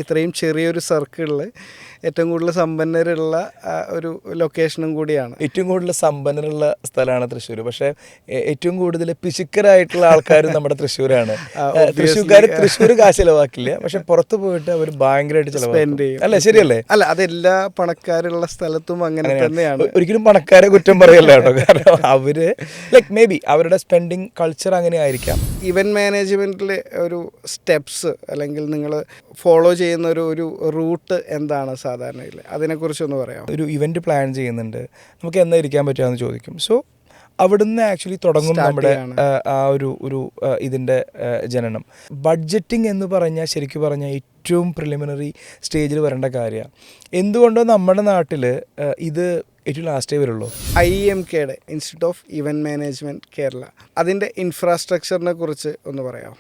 ഇത്രയും ചെറിയൊരു സർക്കിളിൽ ഏറ്റവും കൂടുതൽ സമ്പന്നരുള്ള ഒരു ലൊക്കേഷനും കൂടിയാണ്. ഏറ്റവും കൂടുതൽ സമ്പന്നരുള്ള സ്ഥലമാണ് തൃശ്ശൂർ. പക്ഷേ ഏറ്റവും കൂടുതൽ പിശുക്കരായിട്ടുള്ള ആൾക്കാരും നമ്മുടെ തൃശ്ശൂരാണ്. തൃശ്ശൂർ കാശ് ചിലവാക്കില്ല, പക്ഷെ പുറത്ത് പോയിട്ട് അവർ ഭയങ്കരമായിട്ട് ചിലവാക്കും. അല്ലേ, ശരിയല്ലേ? അല്ല, അതെല്ലാ പണക്കാരുള്ള സ്ഥലത്തും അങ്ങനെ തന്നെയാണ്. ഒരിക്കലും പണക്കാരെ കുറ്റം പറയല്ല കേട്ടോ. കാരണം അവര് മേ ബി അവരുടെ സ്പെൻഡിങ് കൾച്ചർ അങ്ങനെ ആയിരിക്കാം. ഇവന്റ് മാനേജ്മെന്റിലെ ഒരു സ്റ്റെപ്സ് അല്ലെങ്കിൽ നിങ്ങൾ ഫോളോ ചെയ്യുന്ന ഒരു റൂട്ട് എന്താണ് സാധാരണയിൽ? അതിനെക്കുറിച്ചൊന്ന് പറയാം. ഒരു ഇവന്റ് പ്ലാൻ ചെയ്യുന്നുണ്ട്, നമുക്ക് എന്നാ ഇരിക്കാൻ പറ്റുകയെന്ന് ചോദിക്കും. സോ അവിടുന്ന് ആക്ച്വലി തുടങ്ങും നമ്മുടെ ആ ഒരു ഇതിൻ്റെ ജനനം. ബഡ്ജറ്റിംഗ് എന്ന് പറഞ്ഞാൽ ശരിക്കും പറഞ്ഞാൽ ഏറ്റവും പ്രിലിമിനറി സ്റ്റേജിൽ വരേണ്ട കാര്യമാണ്. എന്തുകൊണ്ടോ നമ്മുടെ നാട്ടിൽ ഇത് ഏറ്റവും ലാസ്റ്റേ വരുള്ളൂ. IMKയുടെ institute of event management Kerala, അതിൻ്റെ ഇൻഫ്രാസ്ട്രക്ചറിനെ കുറിച്ച് ഒന്ന് പറയാം.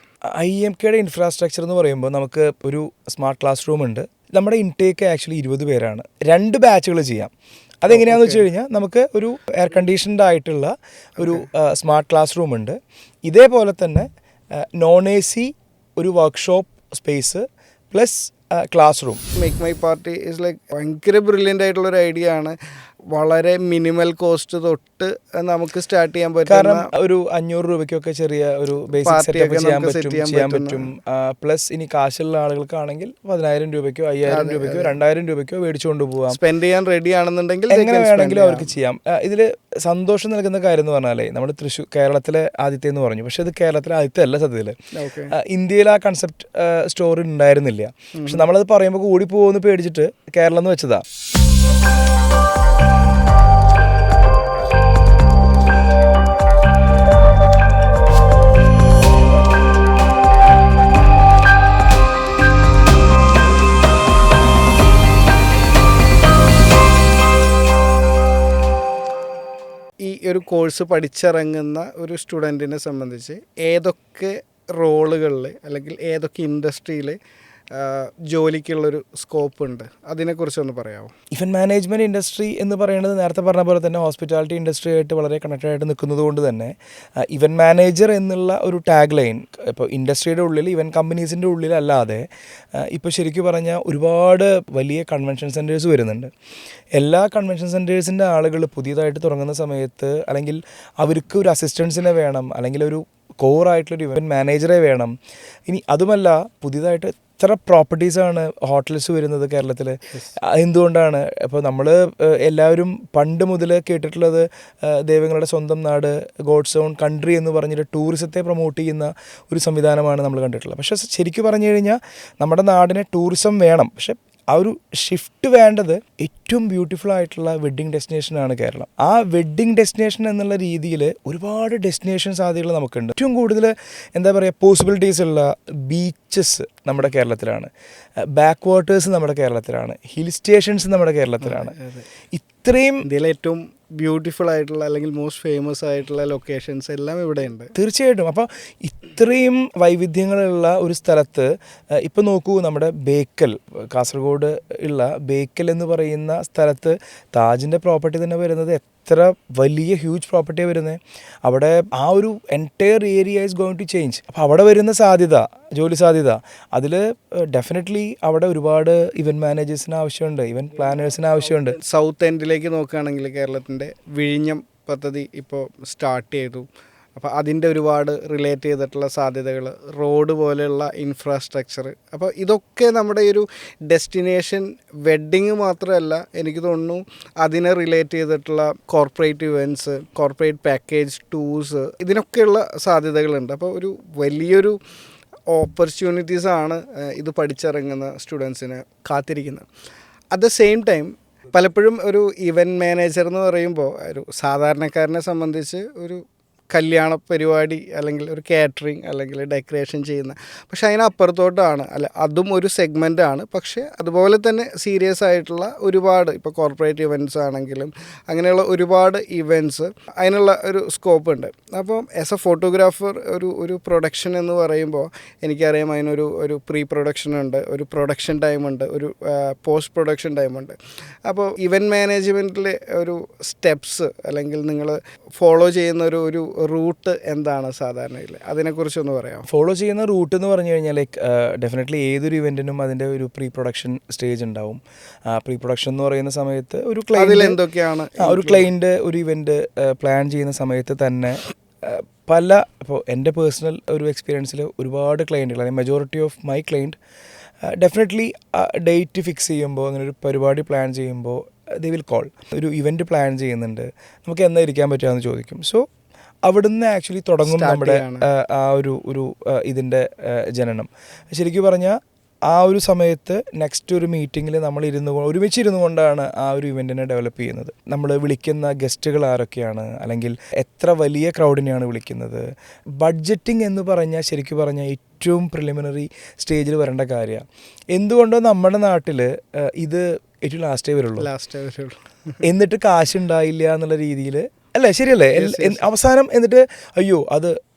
IMKയുടെ ഇൻഫ്രാസ്ട്രക്ചർ എന്ന് പറയുമ്പോൾ നമുക്ക് ഒരു സ്മാർട്ട് ക്ലാസ് റൂം ഉണ്ട്. നമ്മുടെ ഇൻടേക്ക് ആക്ച്വലി 20 പേരാണ്. 2 ബാച്ചുകൾ ചെയ്യാം. അതെങ്ങനെയാണെന്ന് വെച്ച് കഴിഞ്ഞാൽ നമുക്ക് ഒരു എയർ കണ്ടീഷൻഡ് ആയിട്ടുള്ള ഒരു സ്മാർട്ട് ക്ലാസ് റൂം ഉണ്ട്. ഇതേപോലെ തന്നെ non-AC ഒരു workshop space plus class room. Make my party is like ഭയങ്കര ബ്രില്യൻ്റ് ആയിട്ടുള്ളൊരു ഐഡിയ ആണ്. വളരെ മിനിമൽ കോസ്റ്റ് തൊട്ട് നമുക്ക് സ്റ്റാർട്ട് ചെയ്യാൻ പറ്റും. കാരണം ഒരു 500 രൂപയ്ക്കൊക്കെ ചെറിയ ഒരു ബേസിക് സെറ്റപ്പ് ചെയ്യാൻ പറ്റും. പ്ലസ് ഇനി കാശുള്ള ആളുകൾക്കാണെങ്കിൽ 10,000 രൂപയ്ക്കോ 5,000 രൂപയ്ക്കോ 2,000 രൂപയ്ക്കോ മേടിച്ചുകൊണ്ട് പോകാം. സ്പെൻഡ് ചെയ്യാൻ റെഡി ആണെന്നുണ്ടെങ്കിൽ എങ്ങനെ വേണമെങ്കിലും അവർക്ക് ചെയ്യാം. ഇതിൽ സന്തോഷം നൽകുന്ന കാര്യം എന്ന് പറഞ്ഞാലേ, നമ്മൾ തൃശ്ശൂർ കേരളത്തിലെ ആദ്യത്തെ എന്ന് പറഞ്ഞു, പക്ഷെ ഇത് കേരളത്തിലെ ആദ്യത്തെ അല്ല സത്യത്തിൽ. ഇന്ത്യയിൽ ആ കൺസെപ്റ്റ് സ്റ്റോർ ഉണ്ടായിരുന്നില്ല. പക്ഷെ നമ്മളത് പറയുമ്പോൾ കൂടി പോകുമെന്ന് പേടിച്ചിട്ട് കേരളം എന്ന് വെച്ചതാ. ഈ ഒരു കോഴ്സ് പഠിച്ചിറങ്ങുന്ന ഒരു സ്റ്റുഡൻറ്റിനെ സംബന്ധിച്ച് ഏതൊക്കെ റോളുകളിൽ അല്ലെങ്കിൽ ഏതൊക്കെ ഇൻഡസ്ട്രിയിൽ ജോലിക്കുള്ളൊരു സ്കോപ്പ് ഉണ്ട്, അതിനെക്കുറിച്ചൊന്ന് പറയാമോ? ഇവന്റ് മാനേജ്മെൻറ്റ് ഇൻഡസ്ട്രി എന്ന് പറയുന്നത് നേരത്തെ പറഞ്ഞ പോലെ തന്നെ ഹോസ്പിറ്റാലിറ്റി ഇൻഡസ്ട്രി ആയിട്ട് വളരെ കണക്റ്റഡ് ആയിട്ട് നിൽക്കുന്നത് കൊണ്ട് തന്നെ ഇവന്റ് മാനേജർ എന്നുള്ള ഒരു ടാഗ് ലൈൻ ഇപ്പോൾ ഇൻഡസ്ട്രിയുടെ ഉള്ളിൽ ഇവന്റ് കമ്പനീസിൻ്റെ ഉള്ളിലല്ലാതെ ഇപ്പോൾ ശരിക്കും പറഞ്ഞാൽ ഒരുപാട് വലിയ കൺവെൻഷൻ സെൻറ്റേഴ്സ് വരുന്നുണ്ട്. എല്ലാ കൺവെൻഷൻ സെൻറ്റേഴ്സിൻ്റെ ആളുകൾ പുതിയതായിട്ട് തുടങ്ങുന്ന സമയത്ത് അല്ലെങ്കിൽ അവർക്ക് ഒരു അസിസ്റ്റൻസിനെ വേണം, അല്ലെങ്കിൽ ഒരു കോറായിട്ടുള്ളൊരു ഇവന്റ് മാനേജറെ വേണം. ഇനി അതുമല്ല, പുതിയതായിട്ട് എത്ര പ്രോപ്പർട്ടീസാണ് ഹോട്ടൽസ് വരുന്നത് കേരളത്തിൽ. എന്തുകൊണ്ടാണ്? അപ്പോൾ നമ്മൾ എല്ലാവരും പണ്ട് മുതൽ കേട്ടിട്ടുള്ളത് ദൈവങ്ങളുടെ സ്വന്തം നാട്, ഗോഡ്സ് ഓൺ കൺട്രി എന്ന് പറഞ്ഞിട്ട് ടൂറിസത്തെ പ്രൊമോട്ട് ചെയ്യുന്ന ഒരു സംവിധാനമാണ് നമ്മൾ കണ്ടിട്ടുള്ളത്. പക്ഷേ ശരിക്കും പറഞ്ഞു കഴിഞ്ഞാൽ നമ്മുടെ നാടിന് ടൂറിസം വേണം, പക്ഷെ ആ ഒരു ഷിഫ്റ്റ് വേണ്ടത് ഏറ്റവും ബ്യൂട്ടിഫുൾ ആയിട്ടുള്ള വെഡ്ഡിങ് ഡെസ്റ്റിനേഷനാണ് കേരളം. ആ വെഡ്ഡിങ് ഡെസ്റ്റിനേഷൻ എന്നുള്ള രീതിയിൽ ഒരുപാട് ഡെസ്റ്റിനേഷൻ സാധ്യതകൾ നമുക്കുണ്ട്. ഏറ്റവും കൂടുതൽ എന്താ പറയുക പോസിബിലിറ്റീസ് ഉള്ള ബീച്ചസ് നമ്മുടെ കേരളത്തിലാണ്, ബാക്ക് വാട്ടേഴ്സ് നമ്മുടെ കേരളത്തിലാണ്, ഹിൽ സ്റ്റേഷൻസ് നമ്മുടെ കേരളത്തിലാണ്. ഇത്രയും ഇന്ത്യയിലെ ഏറ്റവും ബ്യൂട്ടിഫുൾ ആയിട്ടുള്ള അല്ലെങ്കിൽ മോസ്റ്റ് ഫേമസ് ആയിട്ടുള്ള ലൊക്കേഷൻസ് എല്ലാം ഇവിടെ ഉണ്ട്. തീർച്ചയായിട്ടും. അപ്പോൾ ഇത്രയും വൈവിധ്യങ്ങളുള്ള ഒരു സ്ഥലത്ത് ഇപ്പോൾ നോക്കൂ, നമ്മുടെ ബേക്കൽ, കാസർഗോഡ് ഉള്ള ബേക്കൽ എന്ന് പറയുന്ന സ്ഥലത്ത് താജിൻ്റെ പ്രോപ്പർട്ടി തന്നെ വരുന്നത് എത്ര വലിയ ഹ്യൂജ് പ്രോപ്പർട്ടിയാണ് വരുന്നത്. അവിടെ ആ ഒരു entire area is going to change. അപ്പോൾ അവിടെ വരുന്ന സാധ്യത, ജോലി സാധ്യത, അതിൽ ഡെഫിനറ്റ്ലി അവിടെ ഒരുപാട് ഇവൻറ്റ് മാനേജേഴ്സിന് ആവശ്യമുണ്ട്, ഇവൻറ്റ് പ്ലാനേഴ്സിന് ആവശ്യമുണ്ട്. സൗത്ത് എൻഡിലേക്ക് നോക്കുകയാണെങ്കിൽ കേരളത്തിൻ്റെ വിഴിഞ്ഞം പദ്ധതി ഇപ്പോൾ സ്റ്റാർട്ട് ചെയ്തു. അപ്പോൾ അതിൻ്റെ ഒരുപാട് റിലേറ്റ് ചെയ്തിട്ടുള്ള സാധ്യതകൾ, റോഡ് പോലെയുള്ള ഇൻഫ്രാസ്ട്രക്ചർ, അപ്പോൾ ഇതൊക്കെ നമ്മുടെ ഒരു ഡെസ്റ്റിനേഷൻ വെഡ്ഡിങ് മാത്രമല്ല, എനിക്ക് തോന്നുന്നു അതിനെ റിലേറ്റ് ചെയ്തിട്ടുള്ള corporate events, corporate package tours, ഇതിനൊക്കെയുള്ള സാധ്യതകളുണ്ട്. അപ്പോൾ ഒരു വലിയൊരു ഓപ്പർച്യൂണിറ്റീസാണ് ഇത് പഠിച്ചിറങ്ങുന്ന സ്റ്റുഡൻസിന് കാത്തിരിക്കുന്നത്. അറ്റ് ദ സെയിം ടൈം പലപ്പോഴും ഒരു ഇവൻറ്റ് മാനേജർ എന്ന് പറയുമ്പോൾ ഒരു സാധാരണക്കാരനെ സംബന്ധിച്ച് ഒരു കല്യാണ പരിപാടി അല്ലെങ്കിൽ ഒരു കാറ്ററിങ് അല്ലെങ്കിൽ ഡെക്കറേഷൻ ചെയ്യുന്ന, പക്ഷേ അതിനപ്പുറത്തോട്ടാണ്, അല്ല അതും ഒരു സെഗ്മെൻറ്റാണ്. പക്ഷേ അതുപോലെ തന്നെ സീരിയസ് ആയിട്ടുള്ള ഒരുപാട് ഇപ്പോൾ കോർപ്പറേറ്റ് ഇവൻറ്റ്സ് ആണെങ്കിലും അങ്ങനെയുള്ള ഒരുപാട് ഇവൻറ്റ്സ് അതിനുള്ള ഒരു സ്കോപ്പ് ഉണ്ട്. അപ്പോൾ ആസ് എ ഫോട്ടോഗ്രാഫർ ഒരു പ്രൊഡക്ഷൻ എന്ന് പറയുമ്പോൾ എനിക്കറിയാം അതിനൊരു പ്രീ പ്രൊഡക്ഷൻ ഉണ്ട്, ഒരു പ്രൊഡക്ഷൻ ടൈമുണ്ട്, ഒരു പോസ്റ്റ് പ്രൊഡക്ഷൻ ടൈമുണ്ട്. അപ്പോൾ ഇവൻറ്റ് മാനേജ്മെൻറ്റിലെ ഒരു സ്റ്റെപ്സ് അല്ലെങ്കിൽ നിങ്ങൾ ഫോളോ ചെയ്യുന്ന ഒരു റൂട്ട് എന്താണ് സാധാരണയിൽ, അതിനെക്കുറിച്ചൊന്ന് പറയാം. ഫോളോ ചെയ്യുന്ന റൂട്ട് എന്ന് പറഞ്ഞു കഴിഞ്ഞാൽ ലൈക്ക് ഡെഫിനറ്റ്ലി ഏതൊരു ഇവൻറ്റിനും അതിൻ്റെ ഒരു പ്രീ പ്രൊഡക്ഷൻ സ്റ്റേജ് ഉണ്ടാവും. പ്രീ പ്രൊഡക്ഷൻ എന്ന് പറയുന്ന സമയത്ത് ഒരു എന്തൊക്കെയാണ് ക്ലൈൻറ്റ് ഒരു ഇവൻറ്റ് പ്ലാൻ ചെയ്യുന്ന സമയത്ത് തന്നെ പല ഇപ്പോൾ എൻ്റെ പേഴ്സണൽ ഒരു എക്സ്പീരിയൻസിൽ ഒരുപാട് ക്ലയൻറ്റുകൾ അല്ലെങ്കിൽ majority of my client definitely date fix ചെയ്യുമ്പോൾ അങ്ങനെ ഒരു പരിപാടി പ്ലാൻ ചെയ്യുമ്പോൾ ദേ വിൽ കോൾ, ഒരു ഇവൻറ്റ് പ്ലാൻ ചെയ്യുന്നുണ്ട്, നമുക്ക് എന്നാ ഇരിക്കാൻ പറ്റുകയെന്ന് ചോദിക്കും. സോ അവിടുന്ന് ആക്ച്വലി തുടങ്ങും നമ്മുടെ ആ ഒരു ഇതിൻ്റെ ജനനം. ശരിക്കും പറഞ്ഞാൽ ആ ഒരു സമയത്ത് നെക്സ്റ്റ് ഒരു മീറ്റിങ്ങിൽ നമ്മൾ ഒരുമിച്ചിരുന്നു കൊണ്ടാണ് ആ ഒരു ഇവൻറ്റിനെ ഡെവലപ്പ് ചെയ്യുന്നത്. നമ്മൾ വിളിക്കുന്ന ഗസ്റ്റുകൾ ആരൊക്കെയാണ്, അല്ലെങ്കിൽ എത്ര വലിയ ക്രൗഡിനെയാണ് വിളിക്കുന്നത്. ബഡ്ജറ്റിംഗ് എന്ന് പറഞ്ഞാൽ ശരിക്കും പറഞ്ഞാൽ ഏറ്റവും പ്രിലിമിനറി സ്റ്റേജിൽ വരേണ്ട കാര്യമാണ്. എന്തുകൊണ്ടോ നമ്മുടെ നാട്ടിൽ ഇത് ഏറ്റവും ലാസ്റ്റേ വരുള്ളൂ, എന്നിട്ട് കാശുണ്ടായില്ല എന്നുള്ള രീതിയിൽ അല്ലേ, ശരിയല്ലേ? അവസാനം എന്നിട്ട് അയ്യോ അത്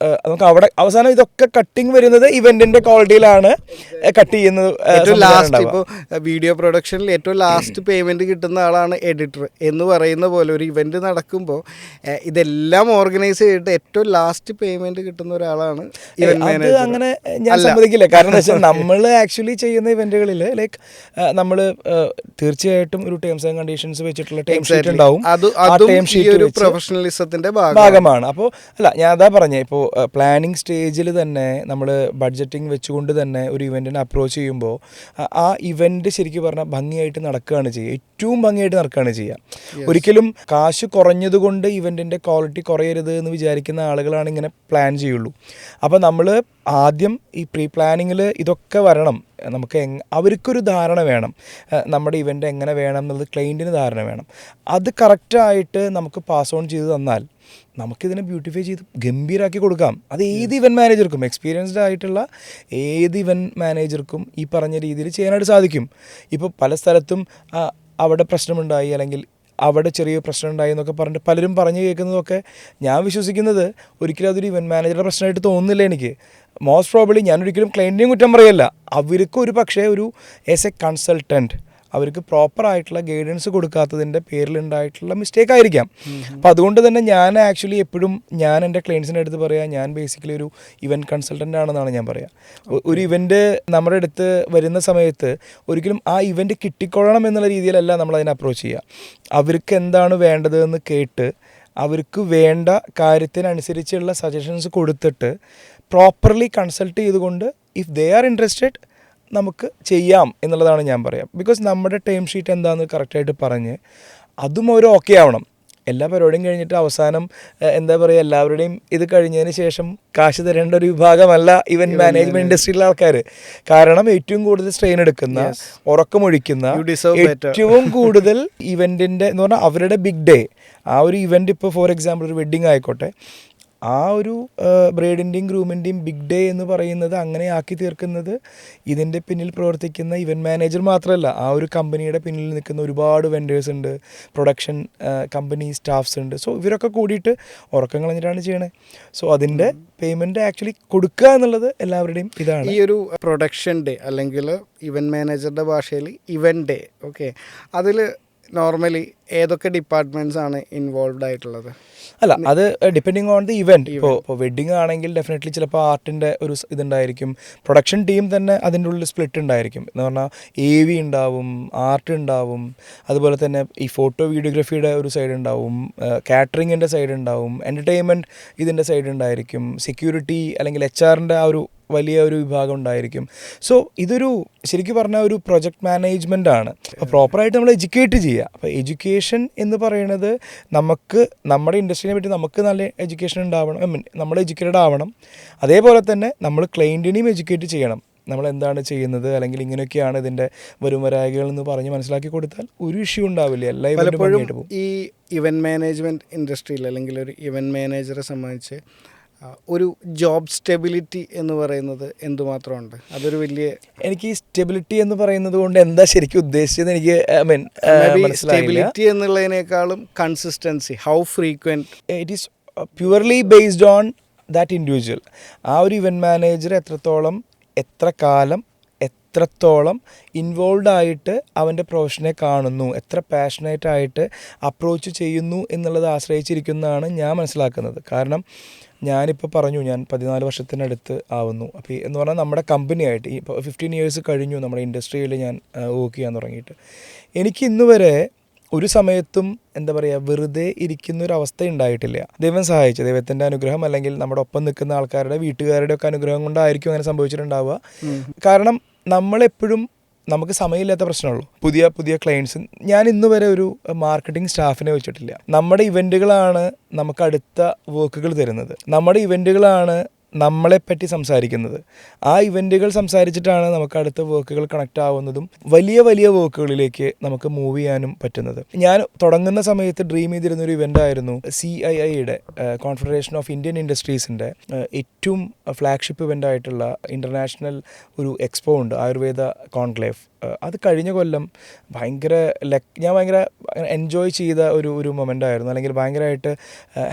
നമുക്ക് അവിടെ അവസാനം ഇതൊക്കെ കട്ടിങ് വരുന്നത് ഇവന്റിന്റെ ക്വാളിറ്റിയിലാണ് കട്ട് ചെയ്യുന്നത്. ലാസ്റ്റ് ഇപ്പോൾ വീഡിയോ പ്രൊഡക്ഷനിൽ ഏറ്റവും ലാസ്റ്റ് പേയ്മെന്റ് കിട്ടുന്ന ആളാണ് എഡിറ്റർ എന്ന് പറയുന്ന പോലെ ഒരു ഇവന്റ് നടക്കുമ്പോൾ ഇതെല്ലാം ഓർഗനൈസ് ചെയ്തിട്ട് ഏറ്റവും ലാസ്റ്റ് പേയ്മെന്റ് കിട്ടുന്ന ഒരാളാണ് ഇവന്റ് മാനേജർ. അങ്ങനെ ഞാൻ സമ്മതിക്കില്ല. കാരണം എന്താ വെച്ചാൽ നമ്മൾ ആക്ച്വലി ചെയ്യുന്ന ഇവന്റുകളിൽ ലൈക്ക് നമ്മൾ തീർച്ചയായിട്ടും ഒരു ടേംസ് ആൻഡ് കണ്ടീഷൻസ് വെച്ചിട്ടുള്ള ടൈം ഷീറ്റ് ഉണ്ടാവും. പ്രൊഫഷണലിസത്തിന്റെ ഭാഗമാണ്. അപ്പോൾ അല്ല, ഞാൻ അതാ പറഞ്ഞേ, ഇപ്പോൾ പ്ലാനിങ് സ്റ്റേജിൽ തന്നെ നമ്മൾ ബഡ്ജറ്റിംഗ് വെച്ചുകൊണ്ട് തന്നെ ഒരു ഇവൻറ്റിനെ അപ്രോച്ച് ചെയ്യുമ്പോൾ ആ ഇവൻറ്റ് ശരിക്കും പറഞ്ഞാൽ ഭംഗിയായിട്ട് നടക്കുകയാണ് ചെയ്യുക, ഏറ്റവും ഭംഗിയായിട്ട് നടക്കുകയാണ് ചെയ്യുക. ഒരിക്കലും കാശ് കുറഞ്ഞതുകൊണ്ട് ഇവൻറ്റിൻ്റെ ക്വാളിറ്റി കുറയരുത് എന്ന് വിചാരിക്കുന്ന ആളുകളാണ് ഇങ്ങനെ പ്ലാൻ ചെയ്യുള്ളൂ. അപ്പോൾ നമ്മൾ ആദ്യം ഈ പ്രീ പ്ലാനിങ്ങിൽ ഇതൊക്കെ വരണം. നമുക്ക് അവർക്കൊരു ധാരണ വേണം, നമ്മുടെ ഇവൻ്റ് എങ്ങനെ വേണം എന്നുള്ളത് ക്ലയൻറ്റിന് ധാരണ വേണം. അത് കറക്റ്റായിട്ട് നമുക്ക് പാസ് ഓൺ ചെയ്ത് തന്നാൽ നമുക്കിതിനെ ബ്യൂട്ടിഫൈ ചെയ്ത് ഗംഭീരമാക്കി കൊടുക്കാം. അത് ഏത് ഇവൻറ്റ് മാനേജർക്കും, എക്സ്പീരിയൻസ്ഡ് ആയിട്ടുള്ള ഏത് ഇവൻറ്റ് മാനേജർക്കും ഈ പറഞ്ഞ രീതിയിൽ ചെയ്യാനായിട്ട് സാധിക്കും. ഇപ്പോൾ പല സ്ഥലത്തും അവിടെ പ്രശ്നമുണ്ടായി, അല്ലെങ്കിൽ അവിടെ ചെറിയ പ്രശ്നം ഉണ്ടായി എന്നൊക്കെ പറഞ്ഞിട്ട് പലരും പറഞ്ഞു കേൾക്കുന്നതൊക്കെ ഞാൻ വിശ്വസിക്കുന്നത് ഒരിക്കലും അതൊരു ഇവൻറ്റ് മാനേജറുടെ പ്രശ്നമായിട്ട് തോന്നുന്നില്ല എനിക്ക്. മോസ്റ്റ് പ്രോബബ്ലി ഞാനൊരിക്കലും ക്ലയൻറ്റിനെയും കുറ്റം പറയല്ല. അവർക്ക് ഒരു പക്ഷേ ഒരു ആസ് എ കൺസൾട്ടൻറ്റ് അവർക്ക് പ്രോപ്പറായിട്ടുള്ള ഗൈഡൻസ് കൊടുക്കാത്തതിൻ്റെ പേരിലുണ്ടായിട്ടുള്ള മിസ്റ്റേക്ക് ആയിരിക്കാം. അപ്പോൾ അതുകൊണ്ട് തന്നെ ഞാൻ ആക്ച്വലി എപ്പോഴും ഞാൻ എൻ്റെ ക്ലയൻസിൻ്റെ അടുത്ത് പറയാം, ഞാൻ ബേസിക്കലി ഒരു ഇവൻറ്റ് കൺസൾട്ടൻ്റ് ആണെന്നാണ് ഞാൻ പറയുക. ഒരു ഇവൻറ്റ് നമ്മുടെ അടുത്ത് വരുന്ന സമയത്ത് ഒരിക്കലും ആ ഇവൻറ്റ് കിട്ടിക്കൊള്ളണം എന്നുള്ള രീതിയിലല്ല നമ്മളതിനെ അപ്രോച്ച് ചെയ്യുക. അവർക്ക് എന്താണ് വേണ്ടതെന്ന് കേട്ട് അവർക്ക് വേണ്ട കാര്യത്തിനനുസരിച്ചുള്ള സജഷൻസ് കൊടുത്തിട്ട് പ്രോപ്പർലി കൺസൾട്ട് ചെയ്തുകൊണ്ട് ഇഫ് ദേ ആർ ഇൻട്രസ്റ്റഡ് നമുക്ക് ചെയ്യാം എന്നുള്ളതാണ് ഞാൻ പറയാം. ബിക്കോസ് നമ്മുടെ ടൈം ഷീറ്റ് എന്താണെന്ന് കറക്റ്റായിട്ട് പറഞ്ഞ് അതും അവർ ഓക്കെ ആവണം. എല്ലാ പരിപാടിയും കഴിഞ്ഞിട്ട് അവസാനം എന്താ പറയുക, എല്ലാവരുടെയും ഇത് കഴിഞ്ഞതിന് ശേഷം കാശ് തരേണ്ട ഒരു വിഭാഗമല്ല ഇവൻറ്റ് മാനേജ്മെൻറ്റ് ഇൻഡസ്ട്രിയിലെ ആൾക്കാർ. കാരണം ഏറ്റവും കൂടുതൽ സ്ട്രെയിൻ എടുക്കുന്ന, ഉറക്കമൊഴിക്കുന്ന, ഏറ്റവും കൂടുതൽ ഇവൻറ്റിൻ്റെ എന്ന് പറഞ്ഞാൽ അവരുടെ ബിഗ് ഡേ, ആ ഒരു ഇവൻറ്റ് ഇപ്പോൾ ഫോർ എക്സാമ്പിൾ ഒരു വെഡ്ഡിങ് ആയിക്കോട്ടെ, ആ ഒരു ബ്രൈഡിൻ്റെയും ഗ്രൂമിൻ്റെയും ബിഗ് ഡേ എന്ന് പറയുന്നത് അങ്ങനെ ആക്കി തീർക്കുന്നത് ഇതിൻ്റെ പിന്നിൽ പ്രവർത്തിക്കുന്ന ഇവൻറ്റ് മാനേജർ മാത്രമല്ല, ആ ഒരു കമ്പനിയുടെ പിന്നിൽ നിൽക്കുന്ന ഒരുപാട് വെൻഡേഴ്സ് ഉണ്ട്, പ്രൊഡക്ഷൻ കമ്പനി സ്റ്റാഫ്സ് ഉണ്ട്. സോ ഇവരൊക്കെ കൂടിയിട്ട് ഉറക്കം കളഞ്ഞിട്ടാണ് ചെയ്യണേ. സോ അതിൻ്റെ പേയ്മെൻറ്റ് ആക്ച്വലി കൊടുക്കുക എന്നുള്ളത് എല്ലാവരുടെയും ഇതാണ്. ഈ ഒരു പ്രൊഡക്ഷൻ ഡേ അല്ലെങ്കിൽ ഇവൻറ്റ് മാനേജറുടെ ഭാഷയിൽ ഇവൻറ്റ് ഡേ, ഓക്കെ, അതിൽ നോർമലി ഏതൊക്കെ ഡിപ്പാർട്ട്മെൻറ്റ്സ് ആണ് ഇൻവോൾവ് ആയിട്ടുള്ളത്? അല്ല, അത് ഡിപ്പെൻഡിങ് ഓൺ ദി ഇവൻറ്റ്. ഇപ്പോൾ വെഡ്ഡിങ് ആണെങ്കിൽ ഡെഫിനറ്റ്ലി ചിലപ്പോൾ ആർട്ടിൻ്റെ ഒരു ഇതുണ്ടായിരിക്കും, പ്രൊഡക്ഷൻ ടീം തന്നെ അതിൻ്റെ ഉള്ളിൽ സ്പ്ലിറ്റ് ഉണ്ടായിരിക്കും. എന്ന് പറഞ്ഞാൽ AV ഉണ്ടാവും, ആർട്ട് ഉണ്ടാവും, അതുപോലെ തന്നെ ഈ ഫോട്ടോ വീഡിയോഗ്രാഫിയുടെ ഒരു സൈഡ് ഉണ്ടാവും, കാറ്ററിങ്ങിൻ്റെ സൈഡ് ഉണ്ടാവും, എൻ്റർടൈൻമെൻറ്റ് ഇതിൻ്റെ സൈഡ് ഉണ്ടായിരിക്കും, സെക്യൂരിറ്റി അല്ലെങ്കിൽ HR-ൻ്റെ ആ ഒരു വലിയ ഒരു വിഭാഗം ഉണ്ടായിരിക്കും. സോ ഇതൊരു ശരിക്കും പറഞ്ഞാൽ ഒരു പ്രൊജക്റ്റ് മാനേജ്മെൻ്റ് ആണ്. അപ്പോൾ പ്രോപ്പറായിട്ട് നമ്മൾ എഡ്യൂക്കേറ്റ് ചെയ്യുക. അപ്പോൾ എഡ്യൂക്കേഷൻ എന്ന് പറയുന്നത് നമുക്ക് നമ്മുടെ ഇൻഡസ്ട്രീനെ പറ്റി നമുക്ക് നല്ല എഡ്യൂക്കേഷൻ ഉണ്ടാവണം, നമ്മൾ എഡ്യൂക്കേറ്റഡ് ആവണം. അതേപോലെ തന്നെ നമ്മൾ ക്ലയൻറ്റിനെയും എഡ്യൂക്കേറ്റ് ചെയ്യണം. നമ്മൾ എന്താണ് ചെയ്യുന്നത്, അല്ലെങ്കിൽ ഇങ്ങനെയൊക്കെയാണ് ഇതിൻ്റെ വരുംവരായികൾ എന്ന് പറഞ്ഞ് മനസ്സിലാക്കി കൊടുത്താൽ ഒരു ഇഷ്യൂ ഉണ്ടാവില്ല. എല്ലാ ഇവൻറ്റും ഭംഗിയായിട്ട് പോകും. ഈ ഇവൻറ്റ് മാനേജ്മെൻറ്റ് ഇൻഡസ്ട്രിയിൽ അല്ലെങ്കിൽ ഒരു ഇവൻറ്റ് മാനേജറെ സംബന്ധിച്ച് ഒരു ജോബ് സ്റ്റെബിലിറ്റി എന്ന് പറയുന്നത് എന്തുമാത്രമുണ്ട്? അതൊരു വലിയ, എനിക്ക് ഈ സ്റ്റെബിലിറ്റി എന്ന് പറയുന്നത് കൊണ്ട് എന്താ ശരിക്കും ഉദ്ദേശിച്ചത് എനിക്ക് സ്റ്റെബിലിറ്റി എന്നുള്ളതിനേക്കാളും consistency, how frequent it is purely based on that individual. ആ ഒരു ഇവൻറ്റ് മാനേജർ എത്രത്തോളം, എത്ര കാലം, എത്രത്തോളം ഇൻവോൾവ് ആയിട്ട് അവൻ്റെ പ്രൊഫഷനെ കാണുന്നു, എത്ര പാഷനേറ്റ് ആയിട്ട് അപ്രോച്ച് ചെയ്യുന്നു എന്നുള്ളത് ആശ്രയിച്ചിരിക്കുന്നതാണ് ഞാൻ മനസ്സിലാക്കുന്നത്. കാരണം ഞാനിപ്പോൾ പറഞ്ഞു, ഞാൻ 14 വർഷത്തിനടുത്ത് ആവുന്നു. അപ്പോൾ എന്ന് പറഞ്ഞാൽ നമ്മുടെ കമ്പനിയായിട്ട് ഇപ്പോൾ 15 ഇയേഴ്സ് കഴിഞ്ഞു നമ്മുടെ ഇൻഡസ്ട്രിയിൽ ഞാൻ വർക്ക് ചെയ്യാൻ തുടങ്ങിയിട്ട്. എനിക്ക് ഇന്ന് വരെ ഒരു സമയത്തും എന്താ പറയുക, വെറുതെ ഇരിക്കുന്നൊരവസ്ഥ ഉണ്ടായിട്ടില്ല. ദൈവം സഹായിച്ചു, ദൈവത്തിൻ്റെ അനുഗ്രഹം അല്ലെങ്കിൽ നമ്മുടെ ഒപ്പം നിൽക്കുന്ന ആൾക്കാരുടെ വീട്ടുകാരുടെ ഒക്കെ അനുഗ്രഹം കൊണ്ടായിരിക്കും അങ്ങനെ സംഭവിച്ചിട്ടുണ്ടാവുക. കാരണം നമ്മളെപ്പോഴും നമുക്ക് സമയമില്ലാത്ത പ്രശ്നമുള്ളൂ. പുതിയ പുതിയ ക്ലയൻസ്, ഞാൻ ഇന്ന് വരെ ഒരു മാർക്കറ്റിംഗ് സ്റ്റാഫിനെ വെച്ചിട്ടില്ല. നമ്മുടെ ഇവൻറ്റുകളാണ് നമുക്ക് അടുത്ത വർക്കുകൾ തരുന്നത്, നമ്മുടെ ഇവൻറ്റുകളാണ് നമ്മളെപ്പറ്റി സംസാരിക്കുന്നത്. ആ ഇവൻറ്റുകൾ സംസാരിച്ചിട്ടാണ് നമുക്ക് അടുത്ത വർക്കുകൾ കണക്റ്റ് ആവുന്നതും വലിയ വലിയ വർക്കുകളിലേക്ക് നമുക്ക് മൂവ് ചെയ്യാനും പറ്റുന്നത്. ഞാൻ തുടങ്ങുന്ന സമയത്ത് ഡ്രീം ചെയ്തിരുന്നൊരു ഇവൻ്റായിരുന്നു CIIയുടെ കോൺഫെഡറേഷൻ ഓഫ് ഇന്ത്യൻ ഇൻഡസ്ട്രീസിൻ്റെ ഏറ്റവും ഫ്ലാഗ്ഷിപ്പ് ഇവൻ്റായിട്ടുള്ള ഇൻ്റർനാഷണൽ ഒരു എക്സ്പോ ഉണ്ട്, ആയുർവേദ കോൺക്ലേവ്. അത് കഴിഞ്ഞ കൊല്ലം ഞാൻ ഭയങ്കര എൻജോയ് ചെയ്ത ഒരു മൊമെൻ്റായിരുന്നു, അല്ലെങ്കിൽ ഭയങ്കരമായിട്ട്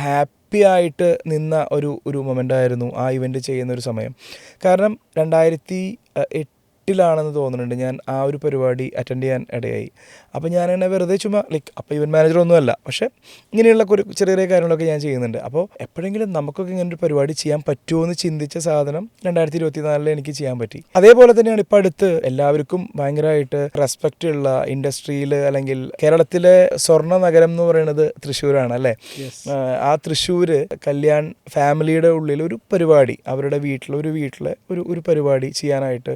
ഹാപ്പി ആയിട്ട് നിന്ന ഒരു മൊമെൻ്റായിരുന്നു ആ ഇവൻ്റ് ചെയ്യുന്നൊരു സമയം. കാരണം 2008 തോന്നുന്നുണ്ട് ഞാൻ ആ ഒരു പരിപാടി അറ്റൻഡ് ചെയ്യാൻ ഇടയായി. അപ്പോൾ ഞാനങ്ങനെ വെറുതെ ചുമ്മാ അപ്പോൾ ഇവൻറ്റ് മാനേജറൊന്നുമല്ല, പക്ഷേ ഇങ്ങനെയുള്ള ചെറിയ ചെറിയ കാര്യങ്ങളൊക്കെ ഞാൻ ചെയ്യുന്നുണ്ട്. അപ്പോൾ എപ്പോഴെങ്കിലും നമുക്കൊക്കെ ഇങ്ങനൊരു പരിപാടി ചെയ്യാൻ പറ്റുമോ എന്ന് ചിന്തിച്ച സാധനം 2024 എനിക്ക് ചെയ്യാൻ പറ്റി. അതേപോലെ തന്നെയാണ് ഇപ്പോൾ അടുത്ത് എല്ലാവർക്കും ഭയങ്കരമായിട്ട് റെസ്പെക്റ്റ് ഉള്ള ഇൻഡസ്ട്രിയിൽ, അല്ലെങ്കിൽ കേരളത്തിലെ സ്വർണ്ണ നഗരം എന്ന് പറയുന്നത് തൃശ്ശൂരാണ് അല്ലേ. ആ തൃശ്ശൂർ കല്യാൺ ഫാമിലിയുടെ ഉള്ളിൽ ഒരു പരിപാടി, അവരുടെ ഒരു പരിപാടി ചെയ്യാനായിട്ട്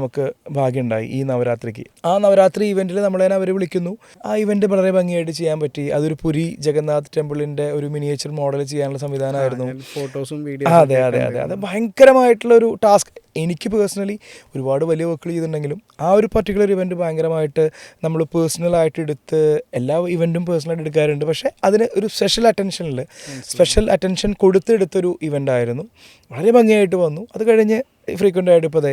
നമുക്ക് ഭാഗ്യമുണ്ടായി ഈ നവരാത്രിക്ക്. ആ നവരാത്രി ഇവൻറ്റിൽ നമ്മളെ അവർ വിളിക്കുന്നു. ആ ഇവൻറ്റ് വളരെ ഭംഗിയായിട്ട് ചെയ്യാൻ പറ്റി. അതൊരു പുരി ജഗന്നാഥ് ടെമ്പിളിൻ്റെ ഒരു മിനിയേച്ചർ മോഡൽ ചെയ്യാനുള്ള സംവിധാനമായിരുന്നു. ഫോട്ടോസും അതെ അത് ഭയങ്കരമായിട്ടുള്ളൊരു ടാസ്ക്. എനിക്ക് പേഴ്സണലി ഒരുപാട് വലിയ വർക്കുകൾ ചെയ്തിട്ടുണ്ടെങ്കിലും ആ ഒരു പർട്ടിക്കുലർ ഇവൻറ്റ് ഭയങ്കരമായിട്ട് നമ്മൾ പേഴ്സണലായിട്ട് എടുത്ത്, എല്ലാ ഇവൻറ്റും പേഴ്സണലായിട്ട് എടുക്കാറുണ്ട്, പക്ഷേ അതിന് ഒരു സ്പെഷ്യൽ അറ്റൻഷൻ കൊടുത്തെടുത്തൊരു ഇവൻ്റായിരുന്നു. വളരെ ഭംഗിയായിട്ട് വന്നു. അത് കഴിഞ്ഞ് ഫ്രീക്വൻ്റ് ആയിട്ട് ഇപ്പോൾ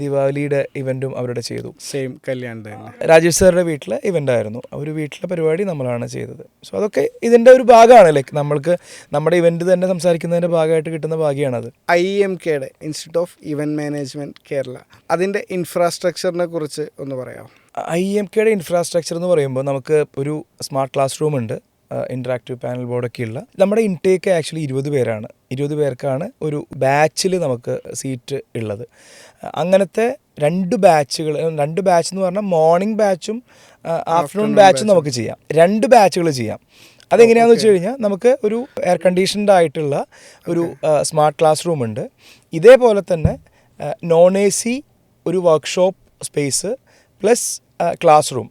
ദീപാവലിയുടെ ഇവൻറ്റും അവരുടെ ചെയ്തു. സെയിം കല്യാണം തന്നെ രാജേഷ് സാറിൻ്റെ വീട്ടിലെ ഇവൻ്റായിരുന്നു. ഒരു വീട്ടിലെ പരിപാടി നമ്മളാണ് ചെയ്തത്. സോ അതൊക്കെ ഇതിൻ്റെ ഒരു ഭാഗമാണ്. നമ്മൾക്ക് നമ്മുടെ ഇവൻറ്റ് തന്നെ സംസാരിക്കുന്നതിൻ്റെ ഭാഗമായിട്ട് കിട്ടുന്ന ഭാഗ്യമാണത്. IEMKയുടെ institute of event management Kerala, അതിൻ്റെ ഇൻഫ്രാസ്ട്രക്ചറിനെ കുറിച്ച് ഒന്ന് പറയാമോ? IEMKയുടെ ഇൻഫ്രാസ്ട്രക്ചർ എന്ന് പറയുമ്പോൾ നമുക്ക് ഒരു സ്മാർട്ട് ക്ലാസ് റൂം ഉണ്ട്, ഇൻറ്ററാക്റ്റീവ് പാനൽ ബോർഡൊക്കെ ഉള്ള. നമ്മുടെ ഇൻടേക്ക് ആക്ച്വലി 20 പേരാണ്. 20 പേർക്കാണ് ഒരു ബാച്ചിൽ നമുക്ക് സീറ്റ് ഉള്ളത്. അങ്ങനത്തെ 2 ബാച്ച് എന്ന് പറഞ്ഞാൽ മോർണിംഗ് ബാച്ചും ആഫ്റ്റർനൂൺ ബാച്ചും നമുക്ക് ചെയ്യാം. 2 ബാച്ചുകൾ ചെയ്യാം. അതെങ്ങനെയാണെന്ന് വെച്ച് കഴിഞ്ഞാൽ നമുക്ക് ഒരു എയർ കണ്ടീഷൻഡ് ആയിട്ടുള്ള ഒരു സ്മാർട്ട് ക്ലാസ് റൂം ഉണ്ട്. ഇതേപോലെ തന്നെ non-AC ഒരു workshop space plus class room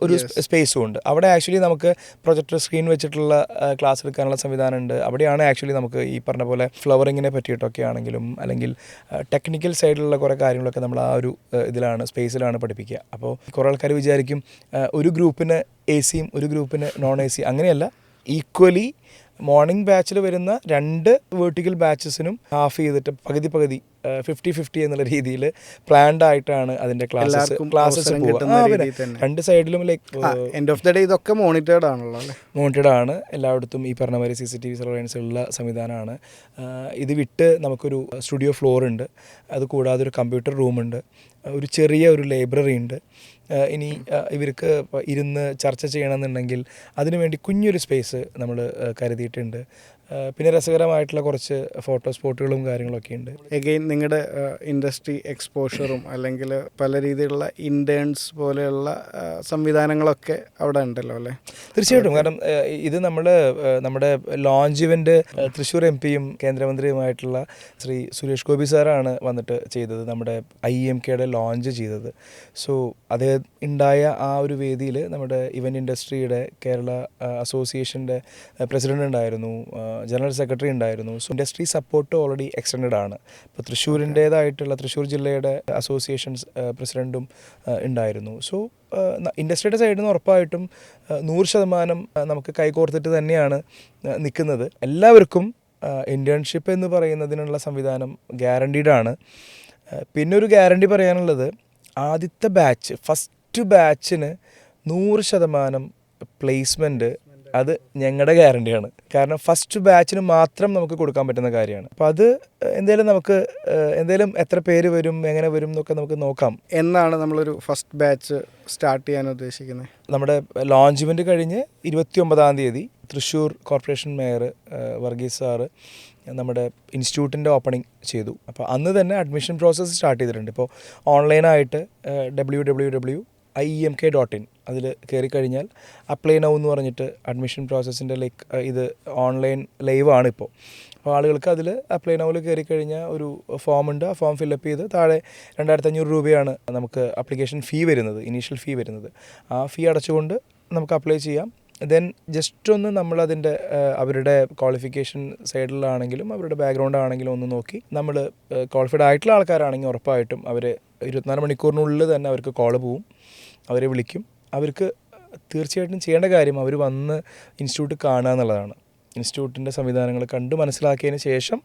ഒരു സ്പേസും ഉണ്ട്. അവിടെ ആക്ച്വലി നമുക്ക് പ്രൊജക്ടർ സ്ക്രീൻ വെച്ചിട്ടുള്ള ക്ലാസ് എടുക്കാനുള്ള സംവിധാനമുണ്ട്. അവിടെയാണ് ആക്ച്വലി നമുക്ക് ഈ പറഞ്ഞ പോലെ ഫ്ലവറിങ്ങിനെ പറ്റിയിട്ടൊക്കെ ആണെങ്കിലും, അല്ലെങ്കിൽ ടെക്നിക്കൽ സൈഡിലുള്ള കുറേ കാര്യങ്ങളൊക്കെ നമ്മൾ ആ ഒരു സ്പേസിലാണ് പഠിപ്പിക്കുക. അപ്പോൾ കുറേ ആൾക്കാർ വിചാരിക്കും ഒരു ഗ്രൂപ്പിന് AC-യും ഒരു ഗ്രൂപ്പിന് non-AC. അങ്ങനെയല്ല, ഈക്വലി മോർണിംഗ് ബാച്ചിൽ വരുന്ന 2 വേർട്ടിക്കൽ ബാച്ചസിനും ഹാഫ് ചെയ്തിട്ട് പകുതി 50-50 എന്നുള്ള രീതിയിൽ പ്ലാൻഡ് ആയിട്ടാണ് അതിൻ്റെ ക്ലാസ്സസ് പോകുക. 2 സൈഡിലും എൻഡ് ഓഫ് ദ ഡേ ഇതൊക്കെ മോണിറ്റേർഡ് ആണ്. എല്ലായിടത്തും ഈ പറഞ്ഞ മാതിരി CCTV സർവൈലൻസ് ഉള്ള സംവിധാനമാണ്. ഇത് വിട്ട് നമുക്കൊരു സ്റ്റുഡിയോ ഫ്ലോർ ഉണ്ട്. അതുകൂടാതെ ഒരു കമ്പ്യൂട്ടർ റൂമുണ്ട്, ഒരു ചെറിയ ഒരു ലൈബ്രറി ഉണ്ട്. ഇനി ഇവർക്ക് ഇരുന്ന് ചർച്ച ചെയ്യണമെന്നുണ്ടെങ്കിൽ അതിനുവേണ്ടി കുഞ്ഞൊരു സ്പേസ് നമ്മൾ കരുതിയിട്ടുണ്ട്. പിന്നെ രസകരമായിട്ടുള്ള കുറച്ച് ഫോട്ടോ സ്പോട്ടുകളും കാര്യങ്ങളൊക്കെ ഉണ്ട്. എഗെയിൻ നിങ്ങളുടെ ഇൻഡസ്ട്രി എക്സ്പോഷറും അല്ലെങ്കിൽ പല രീതിയിലുള്ള ഇൻറ്റേൺസ് പോലെയുള്ള സംവിധാനങ്ങളൊക്കെ അവിടെ ഉണ്ടല്ലോ അല്ലേ? തീർച്ചയായിട്ടും. കാരണം ഇത് നമ്മുടെ ലോഞ്ച് ഇവൻ്റ് തൃശ്ശൂർ MP-യും കേന്ദ്രമന്ത്രിയുമായിട്ടുള്ള ശ്രീ സുരേഷ് ഗോപി സാറാണ് വന്നിട്ട് ചെയ്തത്, നമ്മുടെ IEMKയുടെ ലോഞ്ച് ചെയ്തത്. സോ അത് ഉണ്ടായ ആ ഒരു വേദിയിൽ നമ്മുടെ ഇവൻ്റ് ഇൻഡസ്ട്രിയുടെ കേരള അസോസിയേഷൻ്റെ പ്രസിഡൻ്റ് ഉണ്ടായിരുന്നു, ജനറൽ സെക്രട്ടറി ഉണ്ടായിരുന്നു. So industry support already extended ആണ്. ഇപ്പോൾ തൃശ്ശൂരിൻ്റേതായിട്ടുള്ള തൃശ്ശൂർ ജില്ലയുടെ അസോസിയേഷൻസ് പ്രസിഡൻറ്റും ഉണ്ടായിരുന്നു. സോ ഇൻഡസ്ട്രിയുടെ സൈഡിൽ നിന്ന് ഉറപ്പായിട്ടും 100% നമുക്ക് കൈകോർത്തിട്ട് തന്നെയാണ് നിൽക്കുന്നത്. എല്ലാവർക്കും ഇൻറ്റേൺഷിപ്പ് എന്ന് പറയുന്നതിനുള്ള സംവിധാനം ഗ്യാരണ്ടീഡാണ്. പിന്നെ ഒരു ഗ്യാരണ്ടി പറയാനുള്ളത്, ആദ്യത്തെ ഫസ്റ്റ് ബാച്ചിന് 100% പ്ലേസ്മെൻറ്റ് അത് ഞങ്ങളുടെ ഗ്യാരണ്ടിയാണ്. കാരണം ഫസ്റ്റ് ബാച്ചിന് മാത്രം നമുക്ക് കൊടുക്കാൻ പറ്റുന്ന കാര്യമാണ്. അപ്പോൾ അത് എന്തായാലും എത്ര പേര് വരും, എങ്ങനെ വരും എന്നൊക്കെ നമുക്ക് നോക്കാം. എന്നാണ് നമ്മളൊരു ഫസ്റ്റ് ബാച്ച് സ്റ്റാർട്ട് ചെയ്യാൻ ഉദ്ദേശിക്കുന്നത്? നമ്മുടെ ലോഞ്ച് ഇവൻറ്റ് കഴിഞ്ഞ് 29-ാം തീയതി Thrissur corporation mayor Varghese sir നമ്മുടെ ഇൻസ്റ്റിറ്റ്യൂട്ടിൻ്റെ ഓപ്പണിംഗ് ചെയ്തു. അപ്പോൾ അന്ന് തന്നെ അഡ്മിഷൻ പ്രോസസ്സ് സ്റ്റാർട്ട് ചെയ്തിട്ടുണ്ട്. ഇപ്പോൾ ഓൺലൈനായിട്ട് www.iemk.in അതിൽ കയറി കഴിഞ്ഞാൽ അപ്ലൈ നൗ എന്ന് പറഞ്ഞിട്ട് അഡ്മിഷൻ പ്രോസസ്സിൻ്റെ ഇത് ഓൺലൈൻ ലൈവാണ് ഇപ്പോൾ. അപ്പോൾ ആളുകൾക്ക് അതിൽ അപ്ലൈ നൗവിൽ കയറി കഴിഞ്ഞാൽ ഒരു ഫോമുണ്ട്. ആ ഫോം ഫില്ലപ്പ് ചെയ്ത് താഴെ 2500 രൂപയാണ് നമുക്ക് അപ്ലിക്കേഷൻ ഫീ വരുന്നത്, ഇനീഷ്യൽ ഫീ വരുന്നത്. ആ ഫീ അടച്ചുകൊണ്ട് നമുക്ക് അപ്ലൈ ചെയ്യാം. ദെൻ ജസ്റ്റ് ഒന്ന് നമ്മളതിൻ്റെ അവരുടെ ക്വാളിഫിക്കേഷൻ സൈഡിലാണെങ്കിലും അവരുടെ ബാക്ക്ഗ്രൗണ്ട് ആണെങ്കിലും ഒന്ന് നോക്കി, നമ്മൾ ക്വാളിഫൈഡ് ആയിട്ടുള്ള ആൾക്കാരാണെങ്കിൽ ഉറപ്പായിട്ടും അവർ 24 മണിക്കൂറിനുള്ളിൽ തന്നെ അവർക്ക് കോൾ പോവും, അവരെ വിളിക്കും. അവർക്ക് തീർച്ചയായിട്ടും ചെയ്യേണ്ട കാര്യം അവർ വന്ന് ഇൻസ്റ്റിറ്റ്യൂട്ട് കാണുക എന്നുള്ളതാണ്. ഇൻസ്റ്റിറ്റ്യൂട്ടിൻ്റെ സംവിധാനങ്ങൾ കണ്ട് മനസ്സിലാക്കിയതിന് ശേഷം